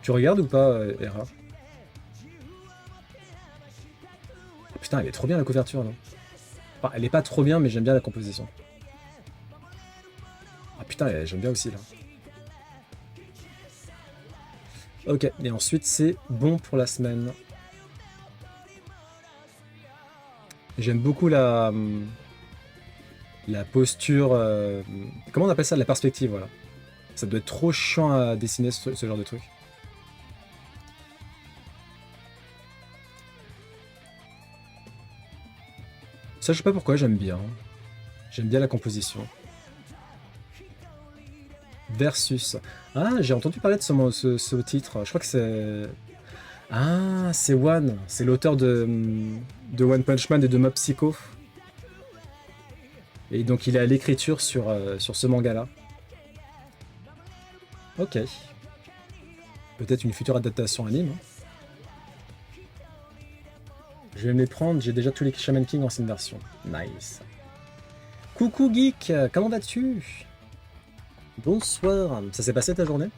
Tu regardes ou pas, Hera? Putain, elle est trop bien la couverture, là. Enfin, elle est pas trop bien, mais j'aime bien la composition. Ah putain, j'aime bien aussi, là. Ok, et ensuite, c'est bon pour la semaine. J'aime beaucoup la posture... comment on appelle ça? La perspective, voilà. Ça doit être trop chiant à dessiner, ce genre de truc. Ça, je sais pas pourquoi, j'aime bien. J'aime bien la composition. Versus. Ah, j'ai entendu parler de ce titre. Je crois que c'est... Ah, c'est One. C'est l'auteur de One Punch Man et de Mob Psycho. Et donc il est à l'écriture sur ce manga-là. Ok. Peut-être une future adaptation anime. Je vais me les prendre, j'ai déjà tous les Shaman King en ancienne version. Nice. Coucou Geek, comment vas-tu? Bonsoir, ça s'est passé ta journée?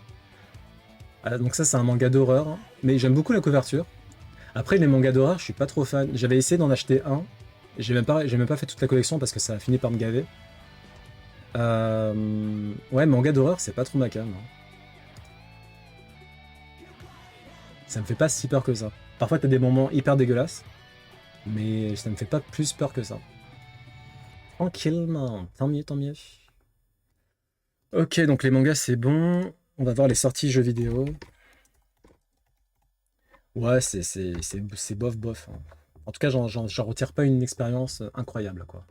Donc ça c'est un manga d'horreur, hein. Mais j'aime beaucoup la couverture. Après les mangas d'horreur, je suis pas trop fan. J'avais essayé d'en acheter un, j'ai même pas fait toute la collection parce que ça a fini par me gaver. Ouais, manga d'horreur, c'est pas trop ma came. Hein. Ça me fait pas si peur que ça. Parfois t'as des moments hyper dégueulasses, mais ça me fait pas plus peur que ça. Tranquillement, tant mieux, tant mieux. Ok, donc les mangas c'est bon. On va voir les sorties jeux vidéo. Ouais, c'est bof bof, hein. En tout cas, j'en retire pas une expérience incroyable, quoi.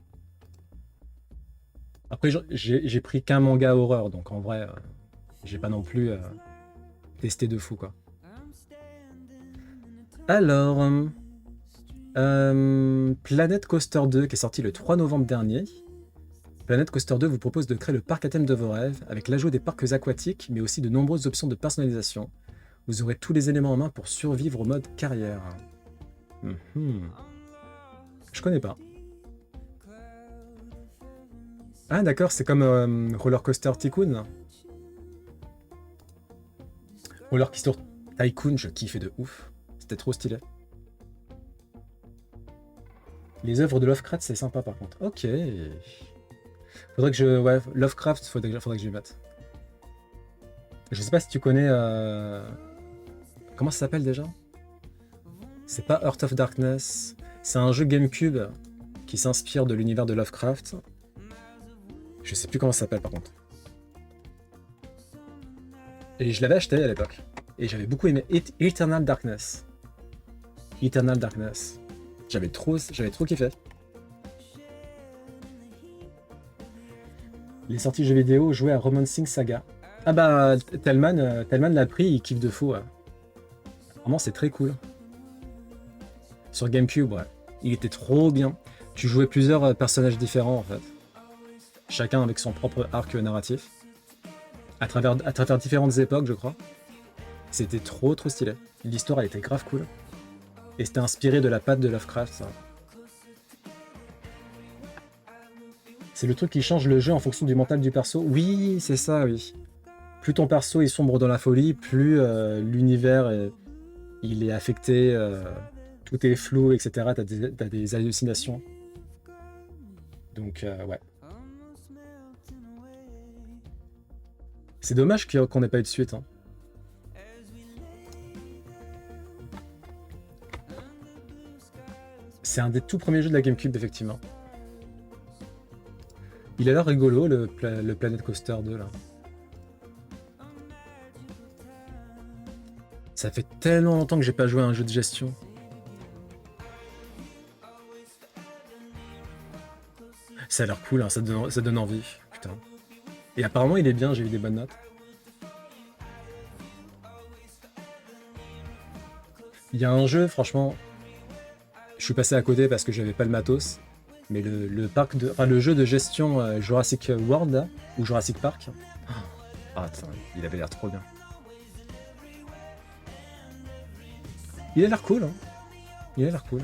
Après, j'ai pris qu'un manga horreur, donc en vrai, j'ai pas non plus testé de fou, quoi. Alors, Planet Coaster 2, qui est sorti le 3 novembre dernier. Planet Coaster 2 vous propose de créer le parc à thème de vos rêves, avec l'ajout des parcs aquatiques, mais aussi de nombreuses options de personnalisation. Vous aurez tous les éléments en main pour survivre au mode carrière. Mhm. Je connais pas. Ah d'accord, c'est comme Roller Coaster Tycoon. Roller Coaster Tycoon, je kiffais de ouf. C'était trop stylé. Les œuvres de Lovecraft, c'est sympa par contre. Ok. Faudrait que je... Ouais, Lovecraft, faudrait que je m'y mette. Je sais pas si tu connais... Comment ça s'appelle déjà? C'est pas Heart of Darkness. C'est un jeu GameCube qui s'inspire de l'univers de Lovecraft. Je sais plus comment ça s'appelle par contre. Et je l'avais acheté à l'époque. Et j'avais beaucoup aimé Eternal Darkness. Eternal Darkness. J'avais trop kiffé. Les sorties jeux vidéo jouées à Romancing Saga. Ah bah, Telman l'a pris, il kiffe de fou. Ouais. Vraiment, c'est très cool. Sur GameCube, ouais. Il était trop bien. Tu jouais plusieurs personnages différents en fait. Chacun avec son propre arc narratif. À travers différentes époques, je crois. C'était trop stylé. L'histoire elle était grave cool. Et c'était inspiré de la patte de Lovecraft, ça. C'est le truc qui change le jeu en fonction du mental du perso. Oui, c'est ça, oui. Plus ton perso est sombre dans la folie, plus l'univers il est affecté, tout est flou, etc. T'as des hallucinations. Donc, ouais. C'est dommage qu'on n'ait pas eu de suite, hein. C'est un des tout premiers jeux de la GameCube, effectivement. Il a l'air rigolo, le Planet Coaster 2, là. Ça fait tellement longtemps que j'ai pas joué à un jeu de gestion. Ça a l'air cool, hein, ça donne envie. Putain. Et apparemment, il est bien, j'ai eu des bonnes notes. Il y a un jeu, franchement, je suis passé à côté parce que j'avais pas le matos. Mais le jeu de gestion Jurassic World, là, ou Jurassic Park. Ah, attends, il avait l'air trop bien. Il a l'air cool, hein. Il a l'air cool.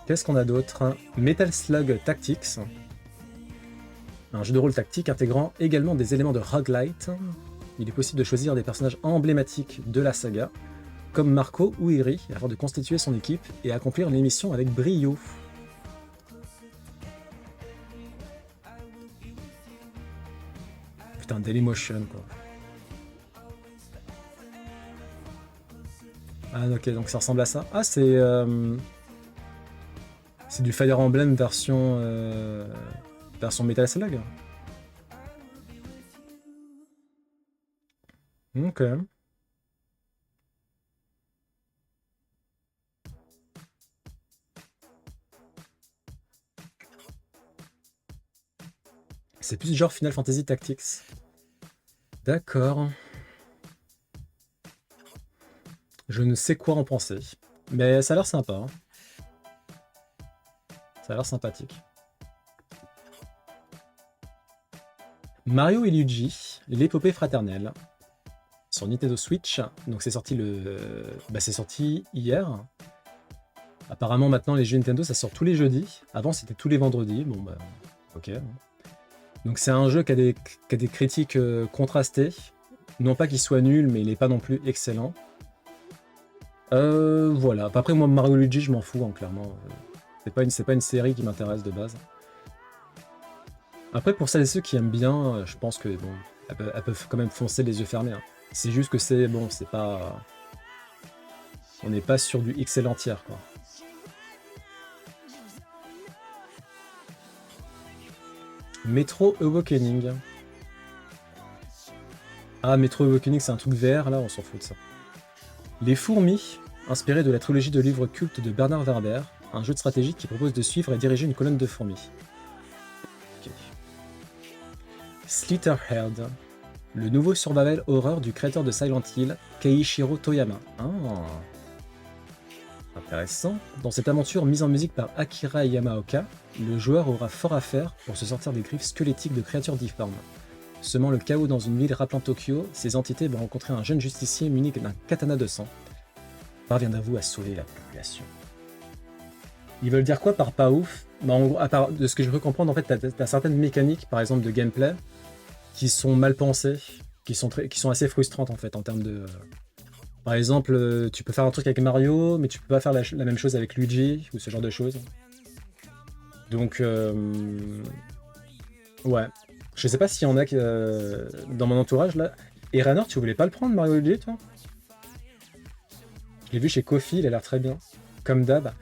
Qu'est-ce qu'on a d'autre? Metal Slug Tactics. Un jeu de rôle tactique intégrant également des éléments de roguelite. Il est possible de choisir des personnages emblématiques de la saga, comme Marco ou Eri, afin de constituer son équipe et accomplir les missions avec brio. Putain, Dailymotion, quoi. Ah ok, donc ça ressemble à ça. Ah, c'est du Fire Emblem version Metal Slug. Ok. C'est plus genre Final Fantasy Tactics. D'accord. Je ne sais quoi en penser. Mais ça a l'air sympa, hein. Ça a l'air sympathique. Mario et Luigi, l'épopée fraternelle. Sur Nintendo Switch. Donc c'est sorti c'est sorti hier. Apparemment maintenant les jeux Nintendo ça sort tous les jeudis. Avant c'était tous les vendredis. Bon bah ok. Donc c'est un jeu qui a des critiques contrastées. Non pas qu'il soit nul, mais il n'est pas non plus excellent. Voilà. Après moi Mario et Luigi je m'en fous, hein, clairement. C'est pas une série qui m'intéresse de base. Après pour celles et ceux qui aiment bien, je pense que bon, elles peuvent quand même foncer les yeux fermés, hein. C'est juste que c'est pas. On n'est pas sur du excellent tiers, quoi. Metro Awakening. Ah, Metro Awakening, c'est un truc VR, là, on s'en fout de ça. Les Fourmis, inspiré de la trilogie de livres cultes de Bernard Werber, un jeu de stratégie qui propose de suivre et diriger une colonne de fourmis. Ok. Slitherhead, le nouveau survival horror du créateur de Silent Hill, Keishiro Toyama. Ah, intéressant. Dans cette aventure mise en musique par Akira Yamaoka, le joueur aura fort à faire pour se sortir des griffes squelettiques de créatures difformes. Semant le chaos dans une ville rappelant Tokyo, ces entités vont rencontrer un jeune justicier muni d'un katana de sang. Parviendrez-vous à sauver la population? Ils veulent dire quoi par pas ouf? Bah, en gros, à part de ce que je peux comprendre, en fait, t'as certaines mécaniques, par exemple de gameplay, qui sont mal pensées, qui sont assez frustrantes en fait en termes de. Par exemple, tu peux faire un truc avec Mario, mais tu peux pas faire la même chose avec Luigi ou ce genre de choses. Donc, ouais. Je sais pas s'il y en a dans mon entourage là. Et Ranor, tu voulais pas le prendre, Mario et Luigi, toi? Je l'ai vu chez Kofi, il a l'air très bien. Comme d'hab.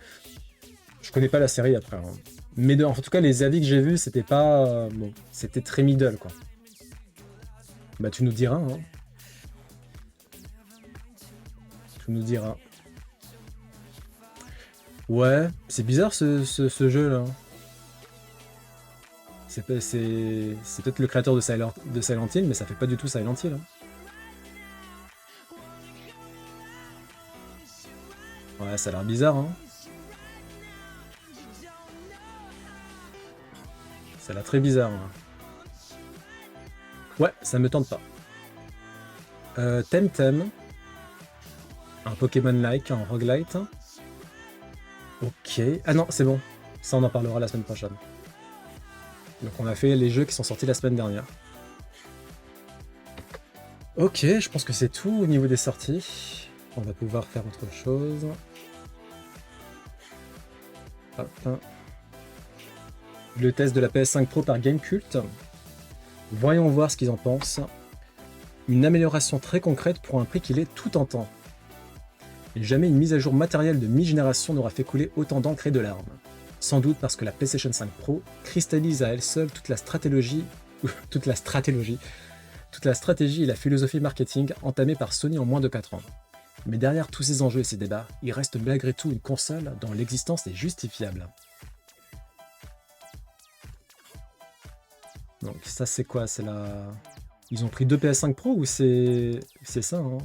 Je connais pas la série après, hein. Mais en tout cas, les avis que j'ai vus, c'était pas. Bon, c'était très middle, quoi. Bah, tu nous diras, hein. Tu nous diras. Ouais, c'est bizarre ce jeu-là. C'est peut-être le créateur de Silent Hill, mais ça fait pas du tout Silent Hill, hein. Ouais, ça a l'air bizarre, hein. Ça a l'air très bizarre, hein. Ouais, ça me tente pas. Temtem. Un Pokémon-like, un roguelite. Ok. Ah non, c'est bon. Ça, on en parlera la semaine prochaine. Donc on a fait les jeux qui sont sortis la semaine dernière. Ok, je pense que c'est tout au niveau des sorties. On va pouvoir faire autre chose. Hop. Le test de la PS5 Pro par Gamecult. Voyons voir ce qu'ils en pensent. Une amélioration très concrète pour un prix qu'il est tout tentant. Et jamais une mise à jour matérielle de mi-génération n'aura fait couler autant d'encre et de larmes. Sans doute parce que la PlayStation 5 Pro cristallise à elle seule toute la stratégie et la philosophie marketing entamée par Sony en moins de 4 ans. Mais derrière tous ces enjeux et ces débats, il reste malgré tout une console dont l'existence est justifiable. Donc ça c'est quoi? C'est la... Ils ont pris deux PS5 Pro ou c'est ça, hein?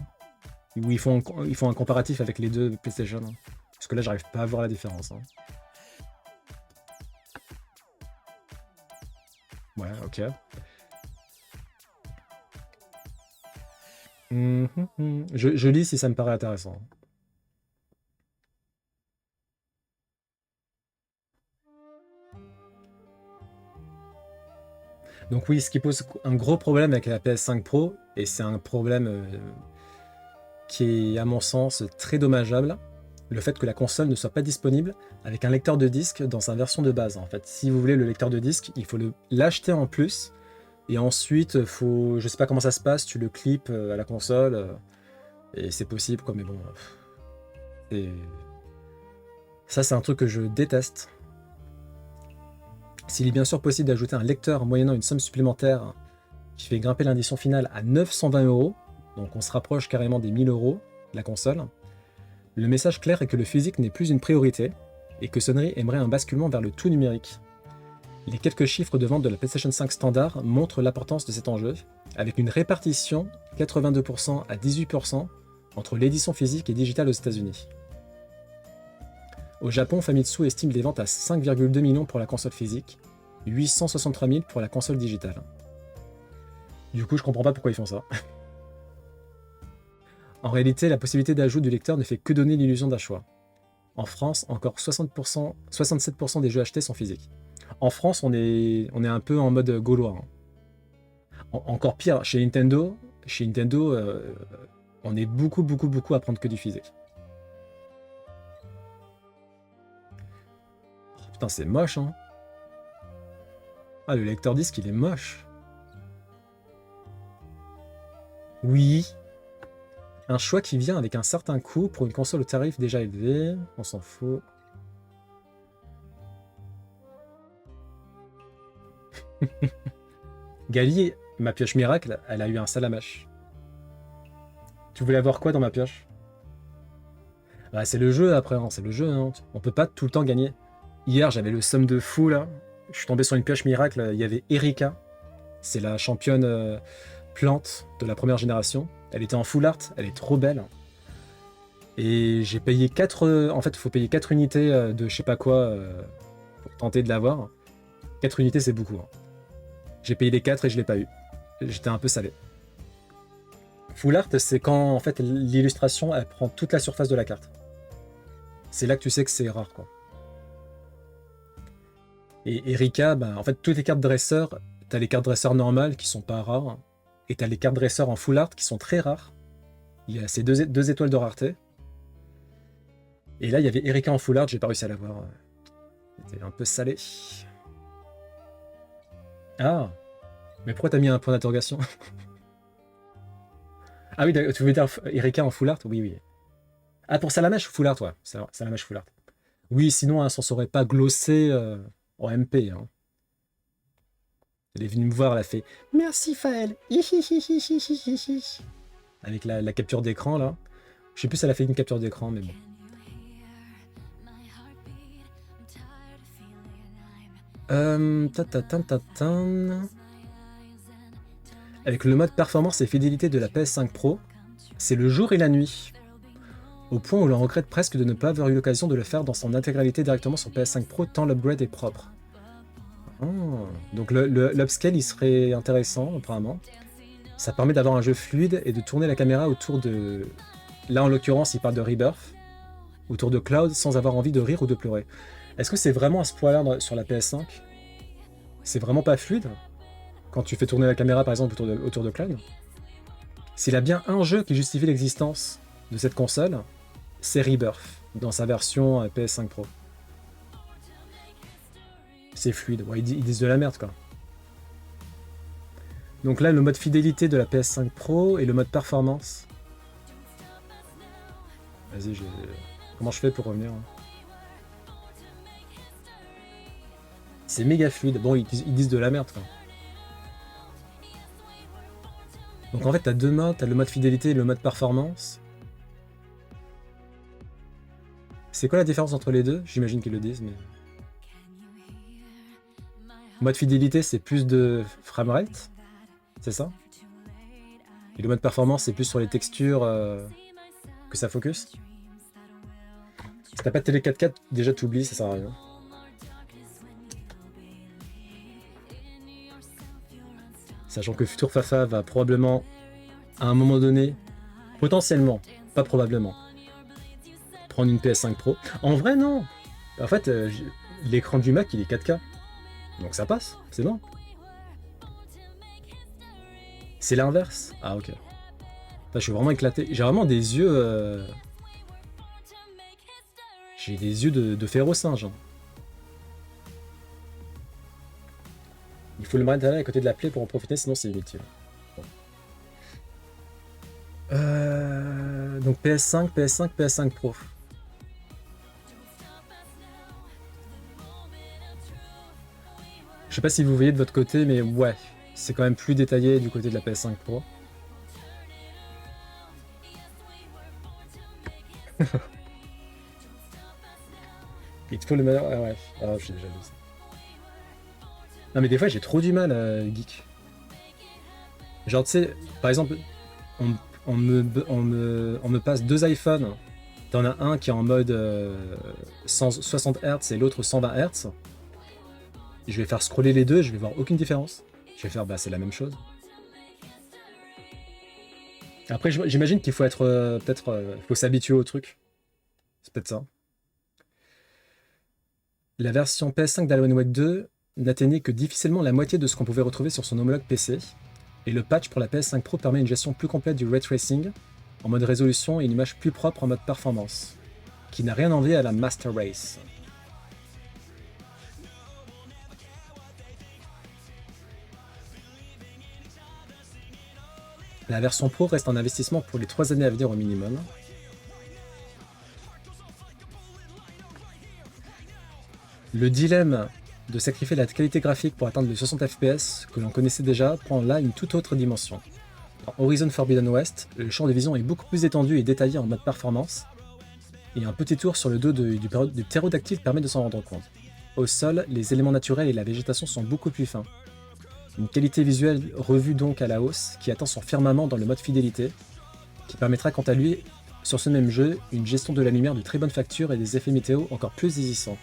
Ou ils font un comparatif avec les deux PlayStation, hein? Parce que là j'arrive pas à voir la différence, hein. Ouais, ok. Je lis si ça me paraît intéressant. Donc oui, ce qui pose un gros problème avec la PS5 Pro, et c'est un problème qui est à mon sens très dommageable, le fait que la console ne soit pas disponible avec un lecteur de disque dans sa version de base. En fait, si vous voulez le lecteur de disque, il faut l'acheter en plus, et ensuite, je sais pas comment ça se passe, tu le clips à la console, et c'est possible, quoi, mais bon. Ça, c'est un truc que je déteste. S'il est bien sûr possible d'ajouter un lecteur moyennant une somme supplémentaire qui fait grimper l'édition finale à 920 €, donc on se rapproche carrément des 1000 € la console, le message clair est que le physique n'est plus une priorité et que Sony aimerait un basculement vers le tout numérique. Les quelques chiffres de vente de la PlayStation 5 standard montrent l'importance de cet enjeu, avec une répartition 82% à 18% entre l'édition physique et digitale aux États-Unis. Au Japon, Famitsu estime les ventes à 5,2 millions pour la console physique, 863 000 pour la console digitale. Du coup, je comprends pas pourquoi ils font ça. En réalité, la possibilité d'ajout du lecteur ne fait que donner l'illusion d'un choix. En France, encore 67% des jeux achetés sont physiques. En France, on est un peu en mode gaulois, hein. Encore pire, chez Nintendo, on est beaucoup à prendre que du physique. Oh, putain, c'est moche, hein. Ah, le lecteur disque, il est moche. Oui. Un choix qui vient avec un certain coût pour une console au tarif déjà élevé. On s'en fout. Gali, ma pioche miracle, elle a eu un salamèche. Tu voulais avoir quoi dans ma pioche? Bah, c'est le jeu après, hein, c'est le jeu. Hein. On peut pas tout le temps gagner. Hier, j'avais le somme de fou là. Je suis tombé sur une pioche miracle. Il y avait Erika. C'est la championne plante de la première génération. Elle était en full art. Elle est trop belle. Et j'ai payé 4. En fait, il faut payer 4 unités de je sais pas quoi pour tenter de l'avoir. 4 unités, c'est beaucoup. Hein. J'ai payé les 4 et je l'ai pas eu. J'étais un peu salé. Full art, c'est quand en fait l'illustration elle prend toute la surface de la carte. C'est là que tu sais que c'est rare quoi. Et Erika, bah, en fait toutes les cartes dresseurs, t'as les cartes dresseurs normales qui sont pas rares, et t'as les cartes dresseurs en full art qui sont très rares. Il y a ces deux étoiles de rareté. Et là il y avait Erika en full art, j'ai pas réussi à l'avoir. C'était un peu salé. Ah, mais pourquoi t'as mis un point d'interrogation? Ah oui, tu voulais dire Erika en full art? Oui, oui. Ah, pour Salamèche full art, ouais. Salamèche full art. Oui, sinon, elle s'en serait pas glossé en MP. Hein. Elle est venue me voir, elle a fait Merci Faël. Avec la capture d'écran, là. Je sais plus si elle a fait une capture d'écran, mais bon. Avec le mode performance et fidélité de la PS5 Pro, c'est le jour et la nuit. Au point où l'on regrette presque de ne pas avoir eu l'occasion de le faire dans son intégralité directement sur PS5 Pro tant l'upgrade est propre. Oh. Donc l'upscale il serait intéressant apparemment. Ça permet d'avoir un jeu fluide et de tourner la caméra autour de... Là en l'occurrence il parle de Rebirth, autour de Cloud sans avoir envie de rire ou de pleurer. Est-ce que c'est vraiment un spoiler sur la PS5? C'est vraiment pas fluide quand tu fais tourner la caméra par exemple autour de Cloud? S'il y a bien un jeu qui justifie l'existence de cette console, c'est Rebirth, dans sa version PS5 Pro. C'est fluide, ouais, ils disent de la merde quoi. Donc là, le mode fidélité de la PS5 Pro et le mode performance. Vas-y, comment je fais pour revenir hein? C'est méga fluide, bon, ils disent de la merde quoi. Donc en fait, t'as deux modes, t'as le mode fidélité et le mode performance. C'est quoi la différence entre les deux? J'imagine qu'ils le disent, mais... Mode fidélité, c'est plus de framerate, c'est ça? Et le mode performance, c'est plus sur les textures que ça focus? Si t'as pas de télé 4K, déjà t'oublies, ça sert à rien. Sachant que Futur Fafa va probablement, à un moment donné, potentiellement, pas probablement, prendre une PS5 Pro. En vrai, non. En fait, l'écran du Mac, il est 4K. Donc ça passe, c'est bon. C'est l'inverse. Ah, ok. Là, je suis vraiment éclaté. J'ai vraiment des yeux... J'ai des yeux de féro-singe. Hein. Il faut le mettre à côté de la plaie pour en profiter, sinon c'est inutile. Bon. Donc PS5, PS5, PS5 Pro. Je sais pas si vous voyez de votre côté, mais ouais, c'est quand même plus détaillé du côté de la PS5 Pro. Il te faut le meilleur... Ah ouais, ah, je suis déjà vu ça. Non mais des fois j'ai trop du mal à geek. Genre tu sais, par exemple, on me passe deux iPhones. T'en as un qui est en mode 60 Hz et l'autre 120 Hz. Je vais faire scroller les deux, je vais voir aucune différence. Je vais faire bah c'est la même chose. Après j'imagine qu'il faut être faut s'habituer au truc. C'est peut-être ça. La version PS5 d'Alan Wake 2 n'atteignait que difficilement la moitié de ce qu'on pouvait retrouver sur son homologue PC, et le patch pour la PS5 Pro permet une gestion plus complète du ray tracing, en mode résolution et une image plus propre en mode performance, qui n'a rien envié à la Master Race. La version Pro reste un investissement pour les 3 années à venir au minimum. Le dilemme de sacrifier la qualité graphique pour atteindre les 60 fps que l'on connaissait déjà prend là une toute autre dimension. Horizon Forbidden West, le champ de vision est beaucoup plus étendu et détaillé en mode performance, et un petit tour sur le dos du ptérodactyle permet de s'en rendre compte. Au sol, les éléments naturels et la végétation sont beaucoup plus fins. Une qualité visuelle revue donc à la hausse, qui atteint son firmament dans le mode fidélité, qui permettra quant à lui, sur ce même jeu, une gestion de la lumière de très bonne facture et des effets météo encore plus saisissants.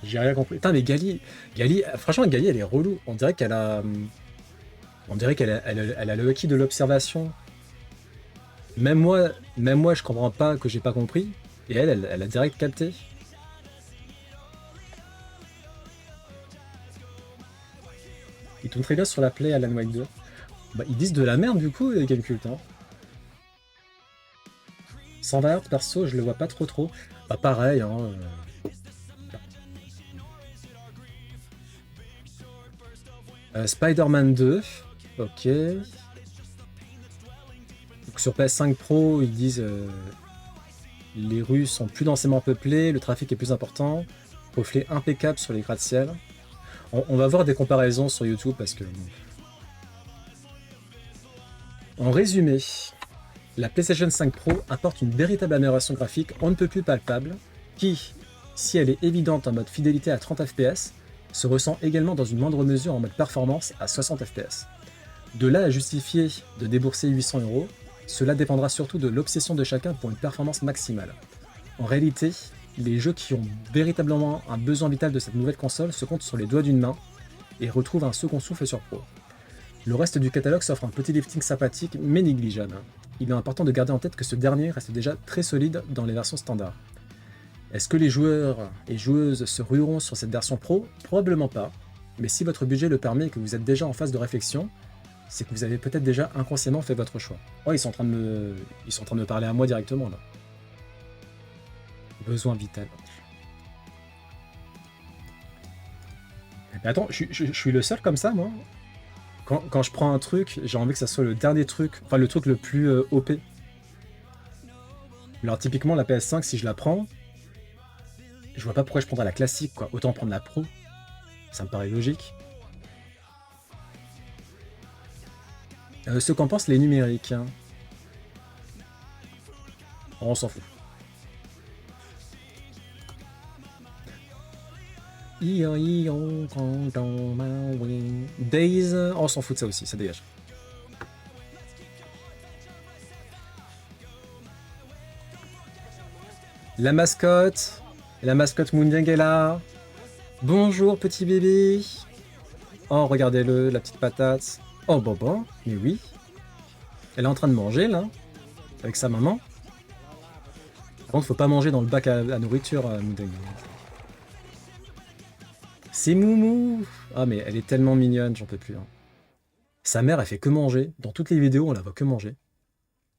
J'ai rien compris. Putain, mais franchement, Gali, elle est relou. On dirait qu'elle a. Elle a le acquis de l'observation. Même moi, je comprends pas que j'ai pas compris. Et elle a direct capté. Ils tournent très bien sur la play Alan Wake 2. Bah, ils disent de la merde du coup, les Gamecult. Hein. 120 Hz, perso, je le vois pas trop. Bah, pareil, hein. Spider-Man 2, ok. Donc sur PS5 Pro, ils disent les rues sont plus densément peuplées, le trafic est plus important, reflet impeccable sur les gratte-ciel. On va voir des comparaisons sur YouTube parce que... En résumé, la PlayStation 5 Pro apporte une véritable amélioration graphique on ne peut plus palpable, qui, si elle est évidente en mode fidélité à 30 fps, se ressent également dans une moindre mesure en mode performance à 60 fps. De là à justifier de débourser 800 €, cela dépendra surtout de l'obsession de chacun pour une performance maximale. En réalité, les jeux qui ont véritablement un besoin vital de cette nouvelle console se comptent sur les doigts d'une main et retrouvent un second souffle sur Pro. Le reste du catalogue s'offre un petit lifting sympathique mais négligeable. Il est important de garder en tête que ce dernier reste déjà très solide dans les versions standards. Est-ce que les joueurs et joueuses se rueront sur cette version Pro? Probablement pas, mais si votre budget le permet et que vous êtes déjà en phase de réflexion, c'est que vous avez peut-être déjà inconsciemment fait votre choix. Oh, ils sont en train de me parler à moi directement là. Besoin vital. Mais attends, je suis le seul comme ça, moi. Quand je prends un truc, j'ai envie que ça soit le dernier truc, enfin le truc le plus OP. Alors typiquement la PS5, si je la prends, je vois pas pourquoi je prendrais la classique, quoi. Autant prendre la Pro. Ça me paraît logique. Ce qu'en pensent les numériques. Hein. Oh, on s'en fout. Days, on s'en fout de ça aussi, ça dégage. La mascotte Moonding est là. Bonjour petit bébé. Oh, regardez-le, la petite patate. Oh, Bobo, mais oui. Elle est en train de manger, là, avec sa maman. Par contre, faut pas manger dans le bac à nourriture, Moonding. C'est Moumou. Ah, mais elle est tellement mignonne, j'en peux plus. Hein. Sa mère, elle fait que manger. Dans toutes les vidéos, on la voit que manger.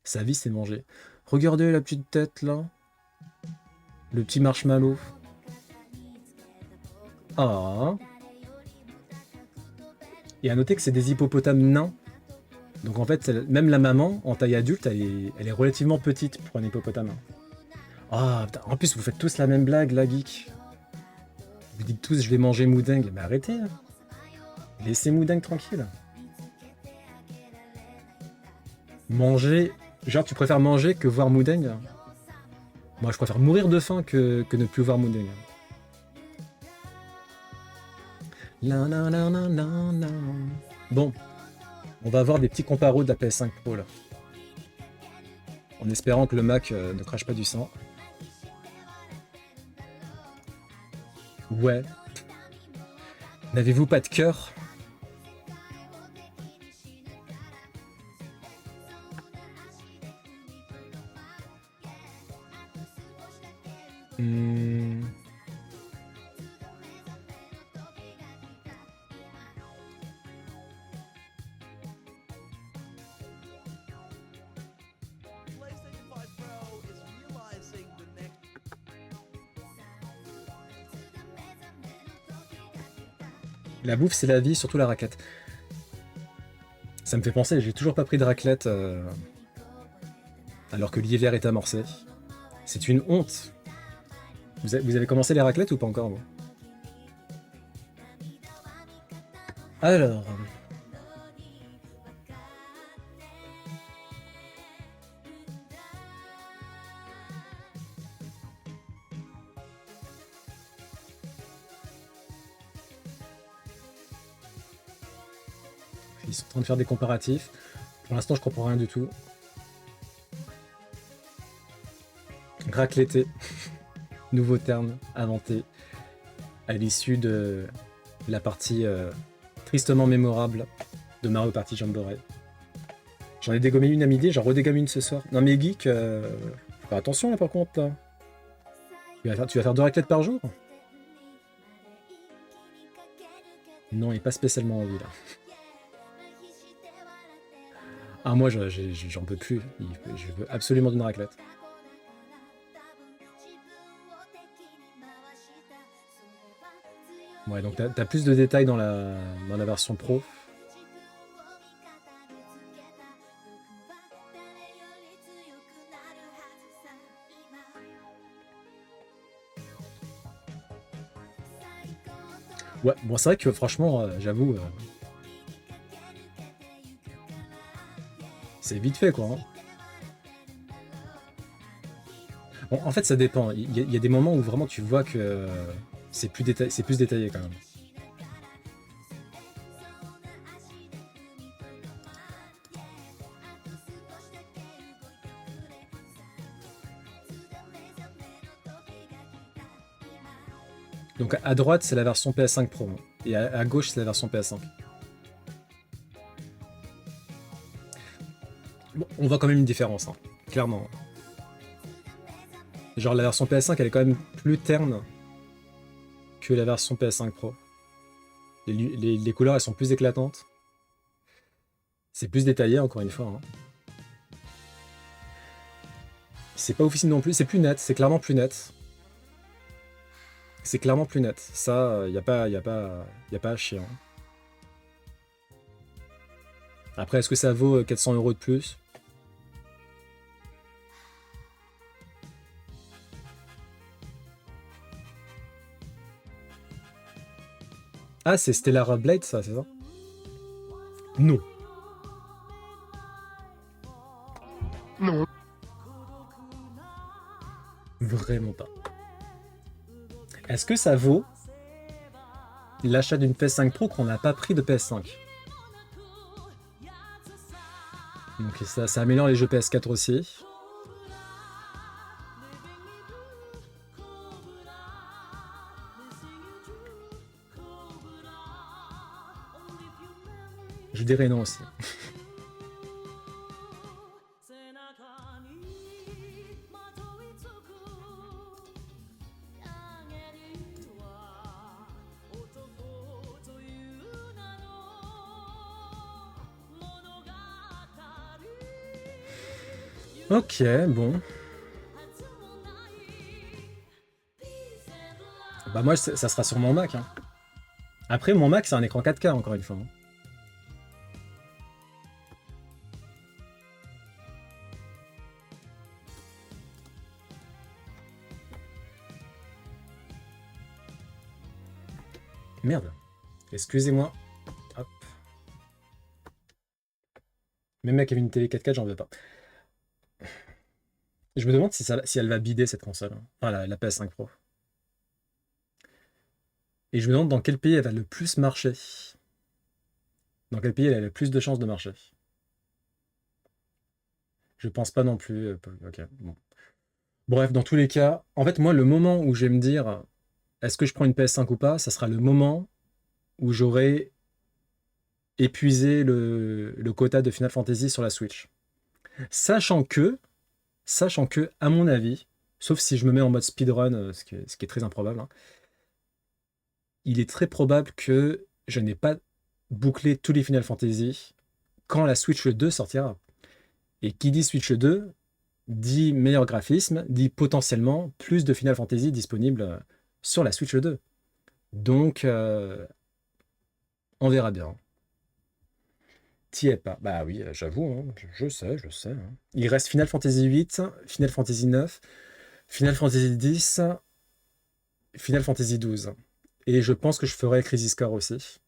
Sa vie, c'est manger. Regardez la petite tête, là. Le petit marshmallow. Ah. Et à noter que c'est des hippopotames nains. Donc en fait, même la maman, en taille adulte, elle est relativement petite pour un hippopotame. Ah, putain, en plus, vous faites tous la même blague, la geek. Vous dites tous, je vais manger Mouding. Mais arrêtez. Hein. Laissez Mouding tranquille. Manger... Genre, tu préfères manger que voir Mouding? Moi, je préfère mourir de faim que ne plus voir Mouding. Bon, on va avoir des petits comparos de la PS5 Pro là. En espérant que le Mac ne crache pas du sang. Ouais. N'avez-vous pas de cœur? La bouffe, c'est la vie, surtout la raclette. Ça me fait penser, j'ai toujours pas pris de raclette alors que l'hiver est amorcé. C'est une honte. Vous avez commencé les raclettes ou pas encore vous? Alors, ils sont en train de faire des comparatifs. Pour l'instant, je comprends rien du tout. Raclété, nouveau terme inventé à l'issue de la partie tristement mémorable de Mario Party Jamboree. J'en ai dégommé une à midi, j'en redégomme une ce soir. Non mais geek, fais attention là par contre. Là. Tu vas faire 2 raclettes par jour? Non, il n'est pas spécialement envie là. Ah moi j'en peux plus, je veux absolument d'une raclette. Ouais, donc t'as plus de détails dans la version pro. Ouais, bon c'est vrai que franchement, j'avoue, c'est vite fait quoi. Hein. Bon, en fait ça dépend, il y a des moments où vraiment tu vois que c'est plus détaillé quand même. Donc à droite c'est la version PS5 Pro et à gauche c'est la version PS5. Bon, on voit quand même une différence, hein, clairement. Genre la version PS5 elle est quand même plus terne que la version PS5 Pro. Les couleurs elles sont plus éclatantes. C'est plus détaillé encore une fois. Hein. C'est pas officiel non plus, c'est plus net, c'est clairement plus net. C'est clairement plus net. Ça, y a pas à chier. Hein. Après, est-ce que ça vaut 400 € de plus? Ah, c'est Stellar Blade, ça, c'est ça? Non. Non. Vraiment pas. Est-ce que ça vaut l'achat d'une PS5 Pro qu'on n'a pas pris de PS5? Donc ça améliore les jeux PS4 aussi. Je dirais non aussi. Ok, bon. Bah moi, ça sera sur mon Mac. Hein. Après, mon Mac, c'est un écran 4K, encore une fois. Hein. Merde. Excusez-moi. Hop. Même mec avec une télé 4K, j'en veux pas. Je me demande si elle va bider cette console. Hein. Enfin, la PS5 Pro. Et je me demande dans quel pays elle va le plus marcher. Dans quel pays elle a le plus de chances de marcher. Je pense pas non plus. Ok, bon. Bref, dans tous les cas, en fait, moi, le moment où je vais me dire est-ce que je prends une PS5 ou pas, ça sera le moment où j'aurai épuisé le quota de Final Fantasy sur la Switch. Sachant que, à mon avis, sauf si je me mets en mode speedrun, ce qui est très improbable, hein, il est très probable que je n'ai pas bouclé tous les Final Fantasy quand la Switch 2 sortira. Et qui dit Switch 2 dit meilleur graphisme, dit potentiellement plus de Final Fantasy disponibles sur la Switch 2. Donc, on verra bien. T'y es pas. Bah oui, j'avoue, hein, je sais. Hein. Il reste Final Fantasy 8, Final Fantasy 9, Final Fantasy 10, Final Fantasy 12. Et je pense que je ferai Crisis Core aussi.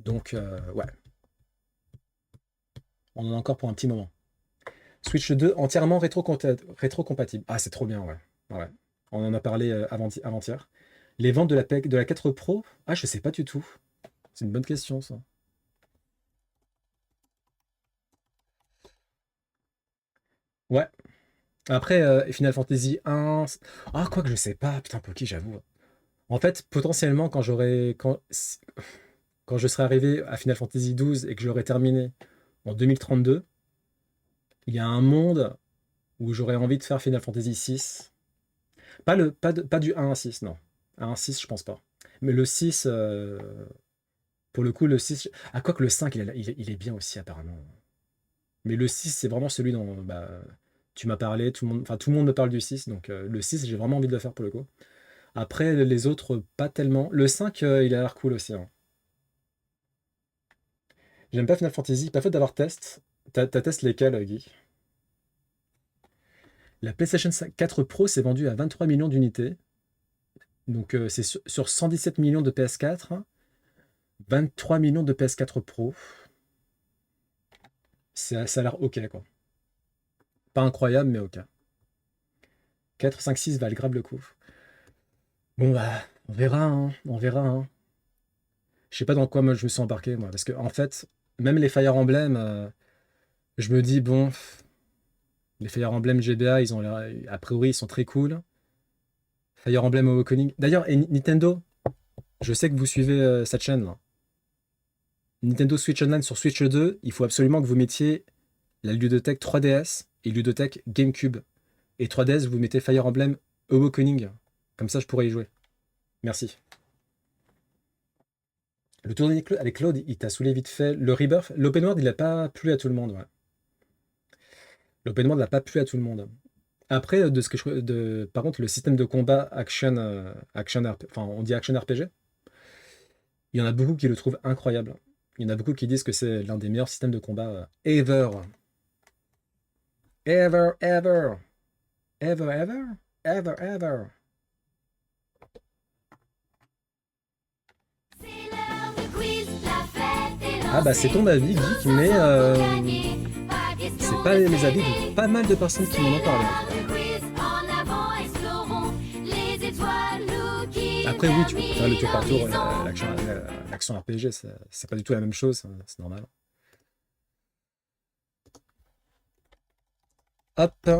Donc, ouais, on en a encore pour un petit moment. Switch 2 entièrement rétro-compatible. Ah, c'est trop bien, ouais. Ouais. On en a parlé avant-hier. Les ventes de la 4 Pro, ah, je sais pas du tout. C'est une bonne question, ça. Ouais. Après, Final Fantasy 1. Ah, quoi que je sais pas. Putain, Poki, j'avoue. En fait, potentiellement, quand je serai arrivé à Final Fantasy 12 et que je l'aurai terminé en 2032, il y a un monde où j'aurais envie de faire Final Fantasy 6. Pas du 1 à 6, non. 1 à 6, je pense pas. Mais le 6, pour le coup, le 6. Ah, quoi que le 5, il est bien aussi, apparemment. Mais le 6, c'est vraiment celui dont bah, tu m'as parlé. Tout le monde me parle du 6. Donc, le 6, j'ai vraiment envie de le faire pour le coup. Après, les autres, pas tellement. Le 5, il a l'air cool aussi, hein. J'aime pas Final Fantasy. Pas faute d'avoir test. T'as test lesquels, Guy? La PlayStation 4 Pro s'est vendue à 23 millions d'unités. Donc, c'est sur 117 millions de PS4. 23 millions de PS4 Pro. Ça a l'air ok, quoi. Pas incroyable, mais ok. 4, 5, 6 valent grave le coup. Bon, bah, on verra, hein, on verra, hein. Je sais pas dans quoi moi je me suis embarqué, moi. Parce que, en fait, même les Fire Emblem, je me dis, bon, les Fire Emblem GBA, ils ont l'air, a priori, ils sont très cool. Fire Emblem Awakening. D'ailleurs, et Nintendo, je sais que vous suivez cette chaîne, là. Nintendo Switch Online sur Switch 2, il faut absolument que vous mettiez la ludothèque 3DS et ludothèque GameCube. Et 3DS, vous mettez Fire Emblem Awakening. Comme ça, je pourrais y jouer. Merci. Le tour avec Claude, il t'a saoulé vite fait. Le Rebirth, l'open world, il n'a pas plu à tout le monde. Ouais. L'open world n'a pas plu à tout le monde. Après, par contre, le système de combat enfin, on dit action RPG, il y en a beaucoup qui le trouvent incroyable. Il y en a beaucoup qui disent que c'est l'un des meilleurs systèmes de combat ever. Ever, ever. Ever, ever. Ever, ever. Ah bah c'est ton avis, Geek, mais c'est pas les avis de pas mal de personnes qui m'en ont parlé. Après oui, tu peux faire le tour par tour, l'action RPG, c'est pas du tout la même chose, c'est normal. Hop.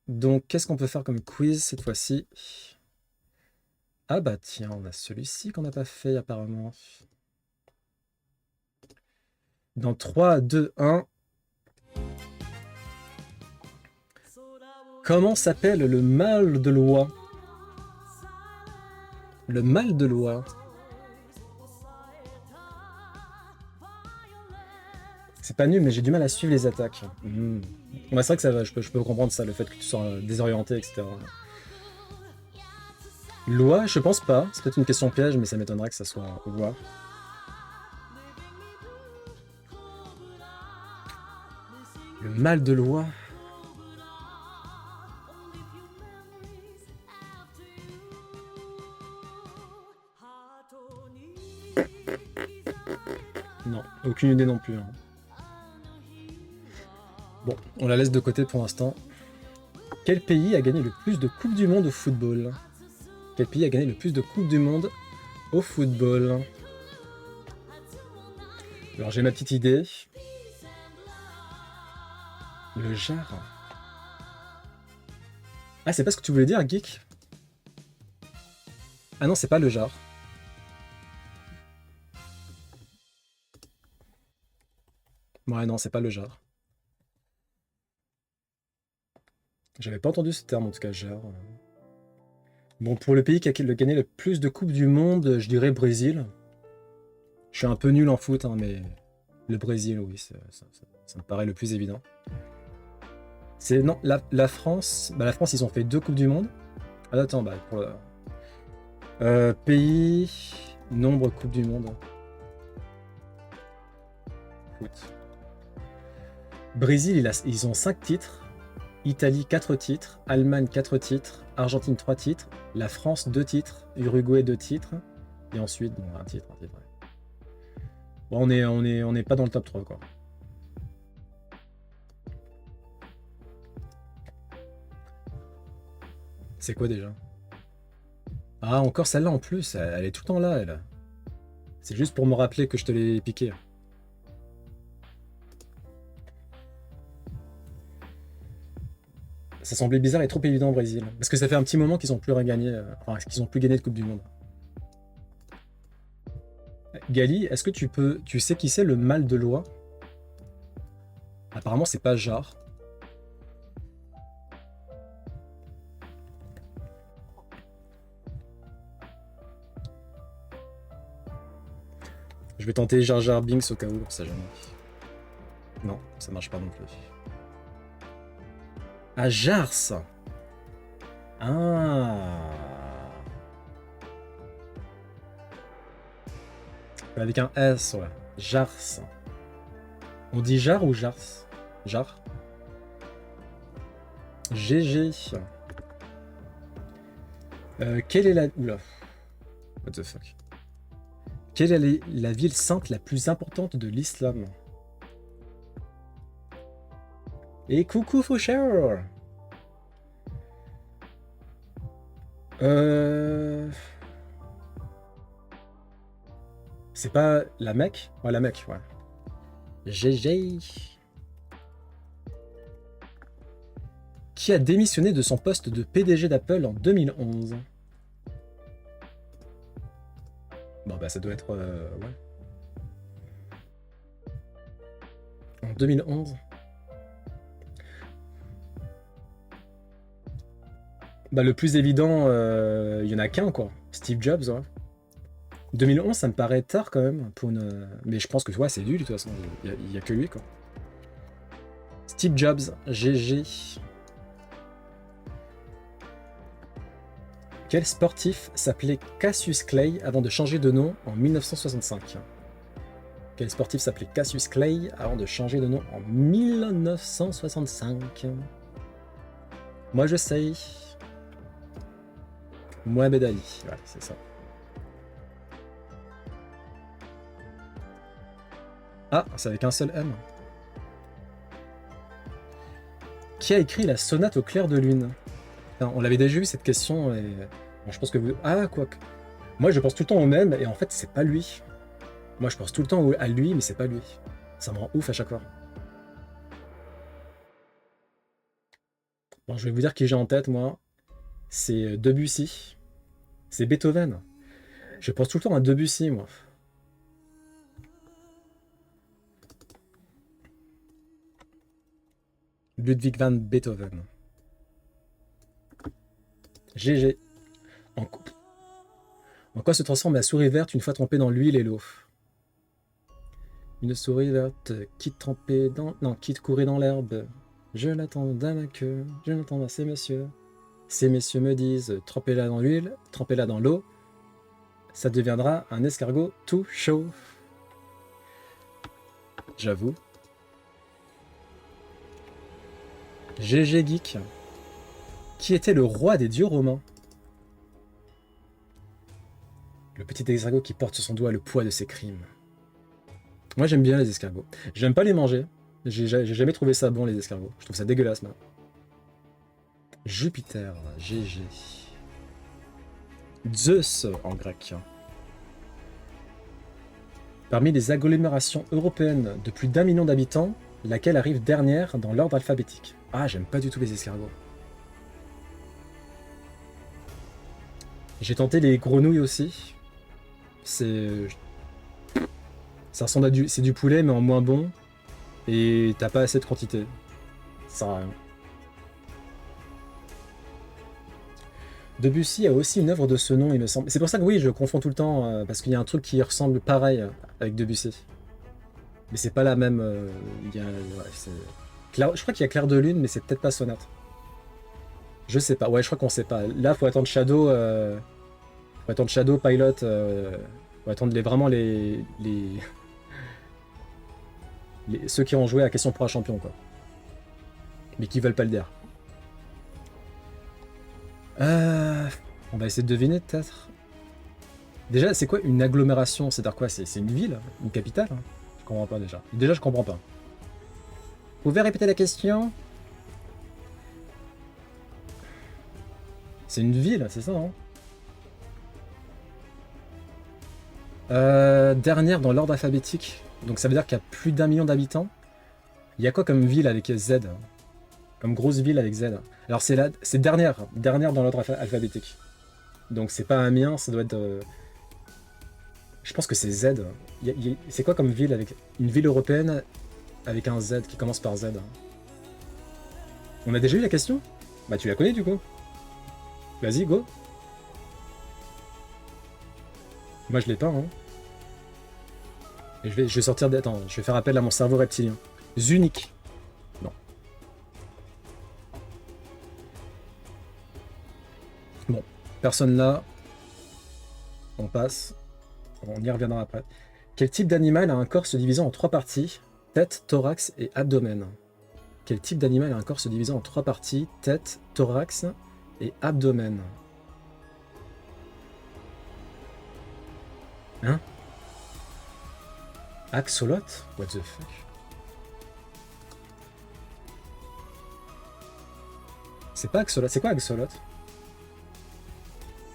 Donc qu'est-ce qu'on peut faire comme quiz cette fois-ci? Ah bah tiens, on a celui-ci qu'on n'a pas fait apparemment. Dans 3, 2, 1. Comment s'appelle le mal de loi? Le mal de loi. C'est pas nul, mais j'ai du mal à suivre les attaques. Bah, c'est vrai que ça va, je peux comprendre ça, le fait que tu sois désorienté, etc. Loi, je pense pas. C'est peut-être une question piège, mais ça m'étonnerait que ça soit loi. Le mal de loi. Non, aucune idée non plus, hein. Bon, on la laisse de côté pour l'instant. Quel pays a gagné le plus de Coupes du Monde au football? Quel pays a gagné le plus de Coupes du Monde au football? Alors j'ai ma petite idée. Le Jar. Ah, c'est pas ce que tu voulais dire, Geek? Ah non, c'est pas le Jar. Ouais, non, c'est pas le Jar. J'avais pas entendu ce terme en tout cas, Jar. Bon, pour le pays qui a gagné le plus de Coupes du Monde, je dirais Brésil. Je suis un peu nul en foot, hein, mais le Brésil, oui, ça me paraît le plus évident. C'est non, la France. Bah, la France, ils ont fait 2 Coupes du Monde. Ah, attends, bah, pays, nombre Coupes du Monde. Foot. Brésil, ils ont 5 titres. Italie, 4 titres. Allemagne, 4 titres. Argentine, 3 titres. La France, 2 titres. Uruguay, 2 titres. Et ensuite, bon, un titre. Ouais. Bon, on est pas dans le top 3, quoi. C'est quoi déjà? Ah, encore celle-là en plus, elle est tout le temps là, elle. C'est juste pour me rappeler que je te l'ai piqué. Ça semblait bizarre et trop évident au Brésil. Parce que ça fait un petit moment qu'ils ont plus rien gagné, enfin, qu'ils ont plus gagné de Coupe du Monde. Gali, est-ce que tu sais qui c'est le mal de loi? Apparemment, c'est pas Jarre. Je vais tenter Jar Jar Binks au cas où, on sait jamais. Non, ça marche pas non plus. Ah, Jars! Ah! Avec un S, ouais. Jars. On dit Jar ou Jars? Jar? GG. Quelle est la... Oula. What the fuck? Quelle est la ville sainte la plus importante de l'islam? Et coucou Faucheur! C'est pas la Mecque? Ouais, la Mecque, ouais. GG. Qui a démissionné de son poste de PDG d'Apple en 2011? Bon, bah, ça doit être... ouais. En 2011? Bah, le plus évident, il y en a qu'un, quoi. Steve Jobs, ouais. 2011, ça me paraît tard, quand même, pour une... Mais je pense que, ouais, c'est lui, de toute façon. Il y a que lui, quoi. Steve Jobs, GG. Quel sportif s'appelait Cassius Clay avant de changer de nom en 1965? Quel sportif s'appelait Cassius Clay avant de changer de nom en 1965? Moi je sais. Mohamed Ali, ouais, c'est ça. Ah, c'est avec un seul M. Qui a écrit la sonate au clair de lune? Enfin, on l'avait déjà eu cette question et bon, je pense que vous... Ah, quoi que... Moi je pense tout le temps au même et en fait c'est pas lui. Moi je pense tout le temps à lui mais c'est pas lui. Ça me rend ouf à chaque fois. Bon, je vais vous dire qui j'ai en tête, moi. C'est Debussy. C'est Beethoven. Je pense tout le temps à Debussy, moi. Ludwig van Beethoven. GG. En, en quoi se transforme la souris verte une fois trempée dans l'huile et l'eau? Une souris verte qui trempait dans... Non, qui courait dans l'herbe. Je l'attends dans ma queue. Je l'attends dans ces messieurs. Ces messieurs me disent, trempez-la dans l'huile, trempez-la dans l'eau. Ça deviendra un escargot tout chaud. J'avoue. GG Geek. Qui était le roi des dieux romains? Le petit escargot qui porte sur son doigt le poids de ses crimes. Moi j'aime bien les escargots. J'aime pas les manger. J'ai jamais trouvé ça bon les escargots. Je trouve ça dégueulasse moi. Jupiter, GG. Zeus en grec. Parmi les agglomérations européennes de plus d'1 million d'habitants, laquelle arrive dernière dans l'ordre alphabétique? Ah, j'aime pas du tout les escargots. J'ai tenté les grenouilles aussi. C'est... Ça ressemble à du... C'est du poulet mais en moins bon. Et t'as pas assez de quantité. Ça sert à rien. Debussy a aussi une œuvre de ce nom, il me semble. C'est pour ça que oui, je confonds tout le temps, parce qu'il y a un truc qui ressemble pareil avec Debussy. Mais c'est pas la même... il y a, ouais, je crois qu'il y a Clair de Lune, mais c'est peut-être pas Sonate. Je sais pas, ouais, je crois qu'on sait pas. Là, faut attendre Shadow... faut attendre Shadow, Pilot... faut attendre vraiment ceux qui ont joué à Question pour un champion, quoi. Mais qui veulent pas le dire. On va essayer de deviner, peut-être. Déjà, c'est quoi une agglomération? C'est-à-dire quoi? C'est une ville? Une capitale? Je comprends pas déjà. Déjà, je comprends pas. Vous pouvez répéter la question? C'est une ville, c'est ça, hein? Dernière dans l'ordre alphabétique. Donc ça veut dire qu'il y a plus d'1 million d'habitants. Il y a quoi comme ville avec Z? Comme grosse ville avec Z? Alors c'est dernière dans l'ordre alphabétique. Donc c'est pas Amiens, ça doit être... Je pense que c'est Z. C'est quoi comme ville avec... Une ville européenne avec un Z qui commence par Z? On a déjà eu la question? Bah tu la connais du coup. Vas-y, go. Moi je l'ai pas, hein. Et je vais sortir... Attends, je vais faire appel à mon cerveau reptilien. Zunich. Non. Bon, personne là. On passe. On y reviendra après. Quel type d'animal a un corps se divisant en 3 parties? Tête, thorax et abdomen. Quel type d'animal a un corps se divisant en 3 parties? Tête, thorax et abdomen. Hein? Axolot? What the fuck? C'est pas Axolot. C'est quoi Axolot?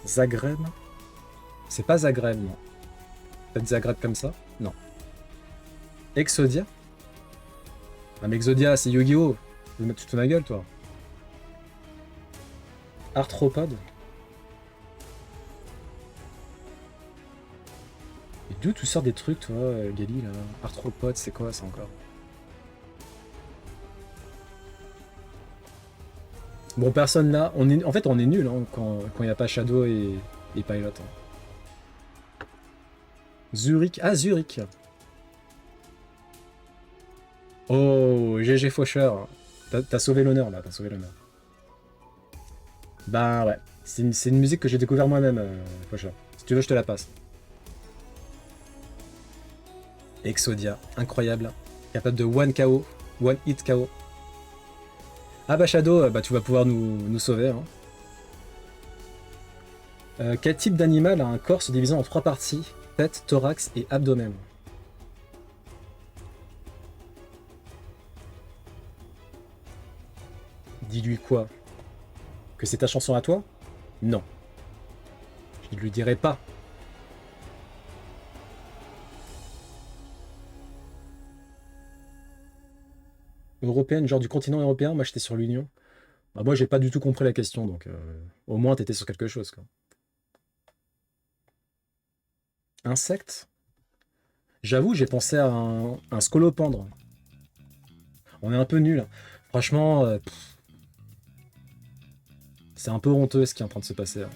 Zagreb? C'est pas Zagreb, non. Peut-être Zagreb comme ça? Non. Exodia? Ah mais Exodia, c'est Yu-Gi-Oh! Tu veux mettre toute ma gueule, toi. Arthropode? Et d'où tu sors des trucs, toi, Gali, là? Arthropode, c'est quoi ça encore? Bon, personne là. En fait, on est nul hein, quand il n'y a pas Shadow et Pilot. Hein. Zurich. Ah, Zurich. Oh, GG Faucheur. T'as sauvé l'honneur là, t'as sauvé l'honneur. Bah ouais. C'est une musique que j'ai découvert moi-même, Faucheur. Si tu veux, je te la passe. Exodia, incroyable. Capable de one KO, one hit KO. Ah bah Shadow, bah tu vas pouvoir nous sauver. Hein. Quel type d'animal a un corps se divisant en 3 parties? Tête, thorax et abdomen. Dis-lui quoi? Que c'est ta chanson à toi? Non. Je ne lui dirai pas. Européenne, genre du continent européen? Moi j'étais sur l'Union. Bah, moi j'ai pas du tout compris la question, donc au moins t'étais sur quelque chose. Quoi. Insecte? J'avoue, j'ai pensé à un scolopendre. On est un peu nul. Franchement, c'est un peu honteux ce qui est en train de se passer. Là.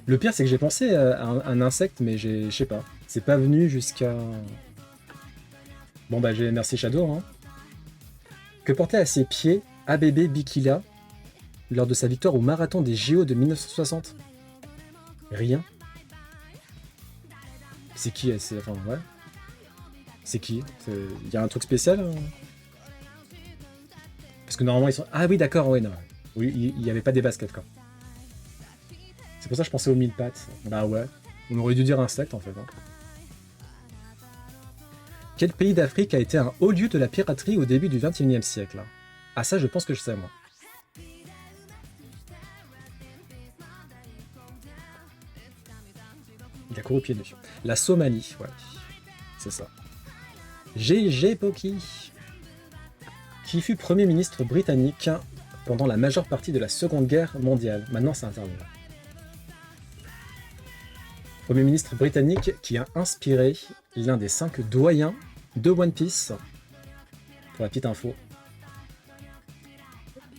Le pire, c'est que j'ai pensé à un insecte, mais je sais pas. C'est pas venu jusqu'à... Bon bah j'ai merci Shadow. Hein. Que portait à ses pieds ABB Bikila lors de sa victoire au marathon des JO de 1960? Rien. C'est qui elle? Enfin ouais. C'est qui? Il y a un truc spécial? Hein Parce que normalement ils sont... Ah oui d'accord, ouais non. Oui, il n'y avait pas des baskets quoi. C'est pour ça que je pensais aux 1000 pattes. Bah ouais. On aurait dû dire insecte en fait. Hein. Quel pays d'Afrique a été un haut lieu de la piraterie au début du XXIe siècle? Ah ça je pense que je sais moi. Il a couru pieds nus. La Somalie, ouais. C'est ça. GG Poki. Qui fut Premier ministre britannique pendant la majeure partie de la Seconde Guerre mondiale. Maintenant c'est interdit. Premier ministre britannique qui a inspiré l'un des 5 doyens de One Piece. Pour la petite info.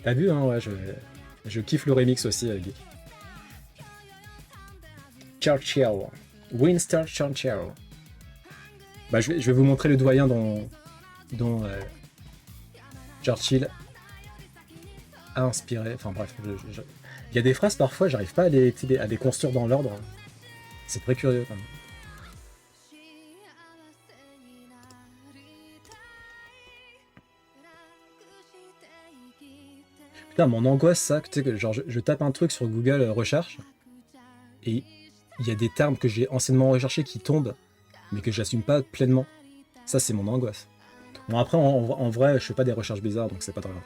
T'as vu, hein, ouais, je kiffe le remix aussi, Geek. Churchill. Winston Churchill. Bah, je vais vous montrer le doyen dont Churchill a inspiré. Enfin bref, il y a des phrases parfois, j'arrive pas à les construire dans l'ordre. C'est très curieux quand même. Putain, mon angoisse, ça, tu sais que genre je tape un truc sur Google recherche et il y a des termes que j'ai anciennement recherchés qui tombent, mais que j'assume pas pleinement. Ça, c'est mon angoisse. Bon, après, en vrai, je fais pas des recherches bizarres, donc c'est pas très grave.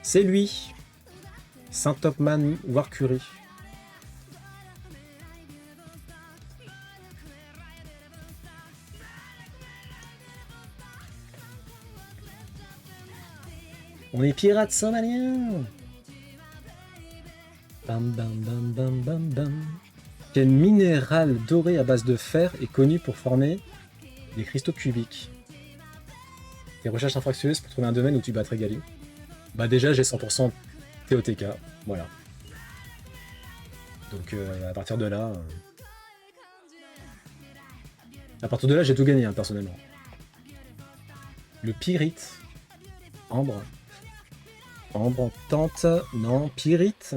C'est lui, Saint Topman Warcury. On est pirates somaliens. Bam bam bam bam bam bam. Quel minéral doré à base de fer est connu pour former des cristaux cubiques? Des recherches infractueuses pour trouver un domaine où tu battrais Gali. Bah déjà j'ai 100% TOTK, voilà. Donc à partir de là... j'ai tout gagné, hein, personnellement. Le pyrite. Ambre. Ambre en tente. Non, pyrite.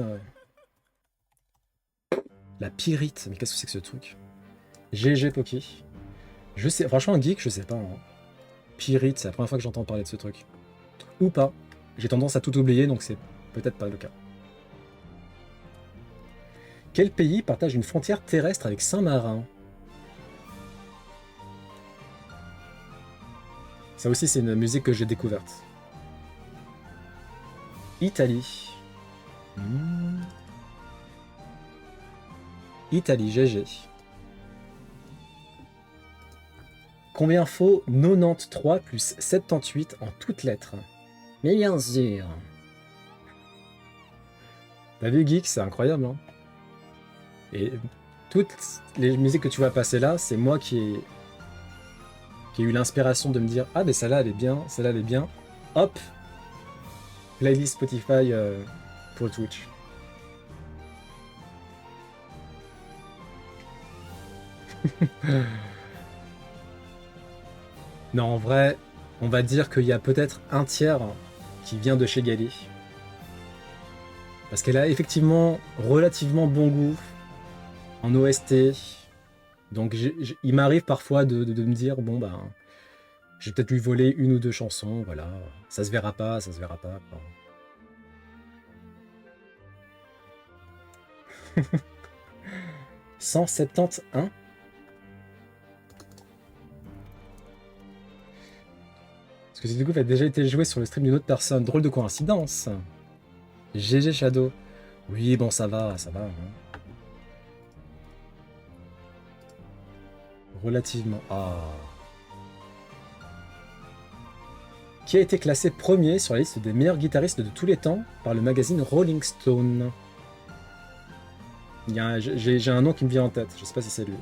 La pyrite. Mais qu'est-ce que c'est que ce truc? GG Poki. Je sais, franchement, geek, je sais pas. Hein. Pyrite, c'est la première fois que j'entends parler de ce truc. Ou pas. J'ai tendance à tout oublier, donc c'est peut-être pas le cas. Quel pays partage une frontière terrestre avec Saint-Marin? Ça aussi, c'est une musique que j'ai découverte. Italie. Italie, GG. Combien faut 93 plus 78 en toutes lettres? Mais bien sûr. T'as vu, Geek, c'est incroyable, hein? Et toutes les musiques que tu vas passer là, c'est moi qui ai eu l'inspiration de me dire « Ah, mais celle-là, elle est bien, celle-là, elle est bien. » Hop! Playlist Spotify pour Twitch. Non, en vrai, on va dire qu'il y a peut-être un tiers qui vient de chez Gali. Parce qu'elle a effectivement relativement bon goût en OST. Donc il m'arrive parfois de me dire, bon ben, j'ai peut-être lui voler une ou deux chansons, voilà. Ça se verra pas, ça se verra pas. Quoi. 171. Parce que du coup, elle a déjà été joué sur le stream d'une autre personne. Drôle de coïncidence. GG Shadow. Oui, bon, ça va, ça va. Hein. Relativement. Ah. Qui a été classé premier sur la liste des meilleurs guitaristes de tous les temps par le magazine Rolling Stone? J'ai un nom qui me vient en tête, je sais pas si c'est lui.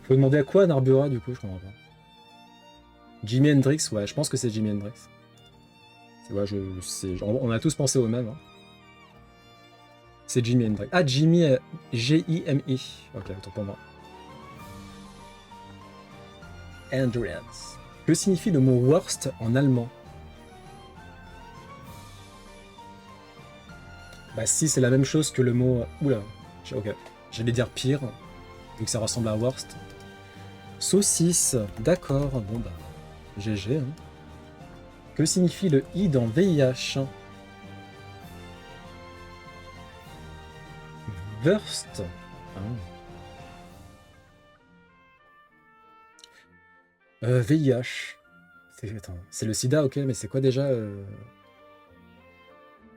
Faut demander à quoi Narbura du coup, je comprends pas. Jimi Hendrix, ouais, je pense que c'est Jimi Hendrix. Ouais, on a tous pensé au même. Hein. C'est Jimi Hendrix. Ah, Jimi, G-I-M-I. Ok, autant pour moi. Hendrix. Que signifie le mot worst en allemand? Bah si, c'est la même chose que le mot... Oula, ok. J'allais dire pire, vu que ça ressemble à worst. Saucisse, d'accord, bon bah... GG, hein. Que signifie le I dans VIH? Worst. Ah. VIH. C'est le sida, ok, mais c'est quoi déjà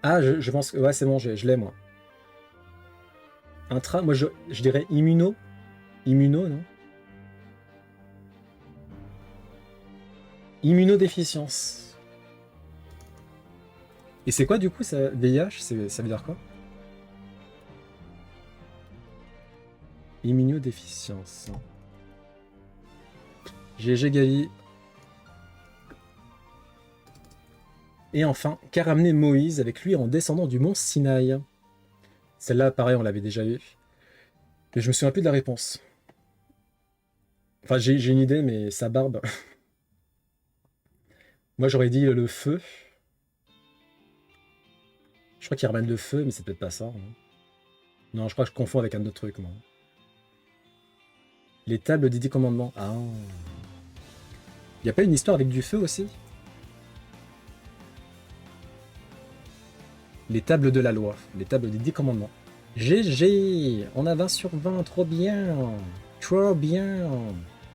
Ah, je pense que... Ouais, c'est bon, je l'ai, moi. Moi, je dirais immuno. Immuno, non? Immunodéficience. Et c'est quoi, du coup, ça, VIH? Ça veut dire quoi? Immunodéficience. GG Gali. Et enfin, qu'a ramené Moïse avec lui en descendant du mont Sinaï? Celle-là, pareil, on l'avait déjà eu. Mais je me souviens plus de la réponse. Enfin, j'ai une idée, mais sa barbe. Moi, j'aurais dit le feu. Je crois qu'ils ramènent le feu, mais c'est peut-être pas ça. Hein. Non, je crois que je confonds avec un autre truc, moi. Les tables des 10 commandements. Ah. Y a pas une histoire avec du feu aussi? Les tables de la loi. Les tables des 10 commandements. GG! On a 20 sur 20, trop bien! Trop bien!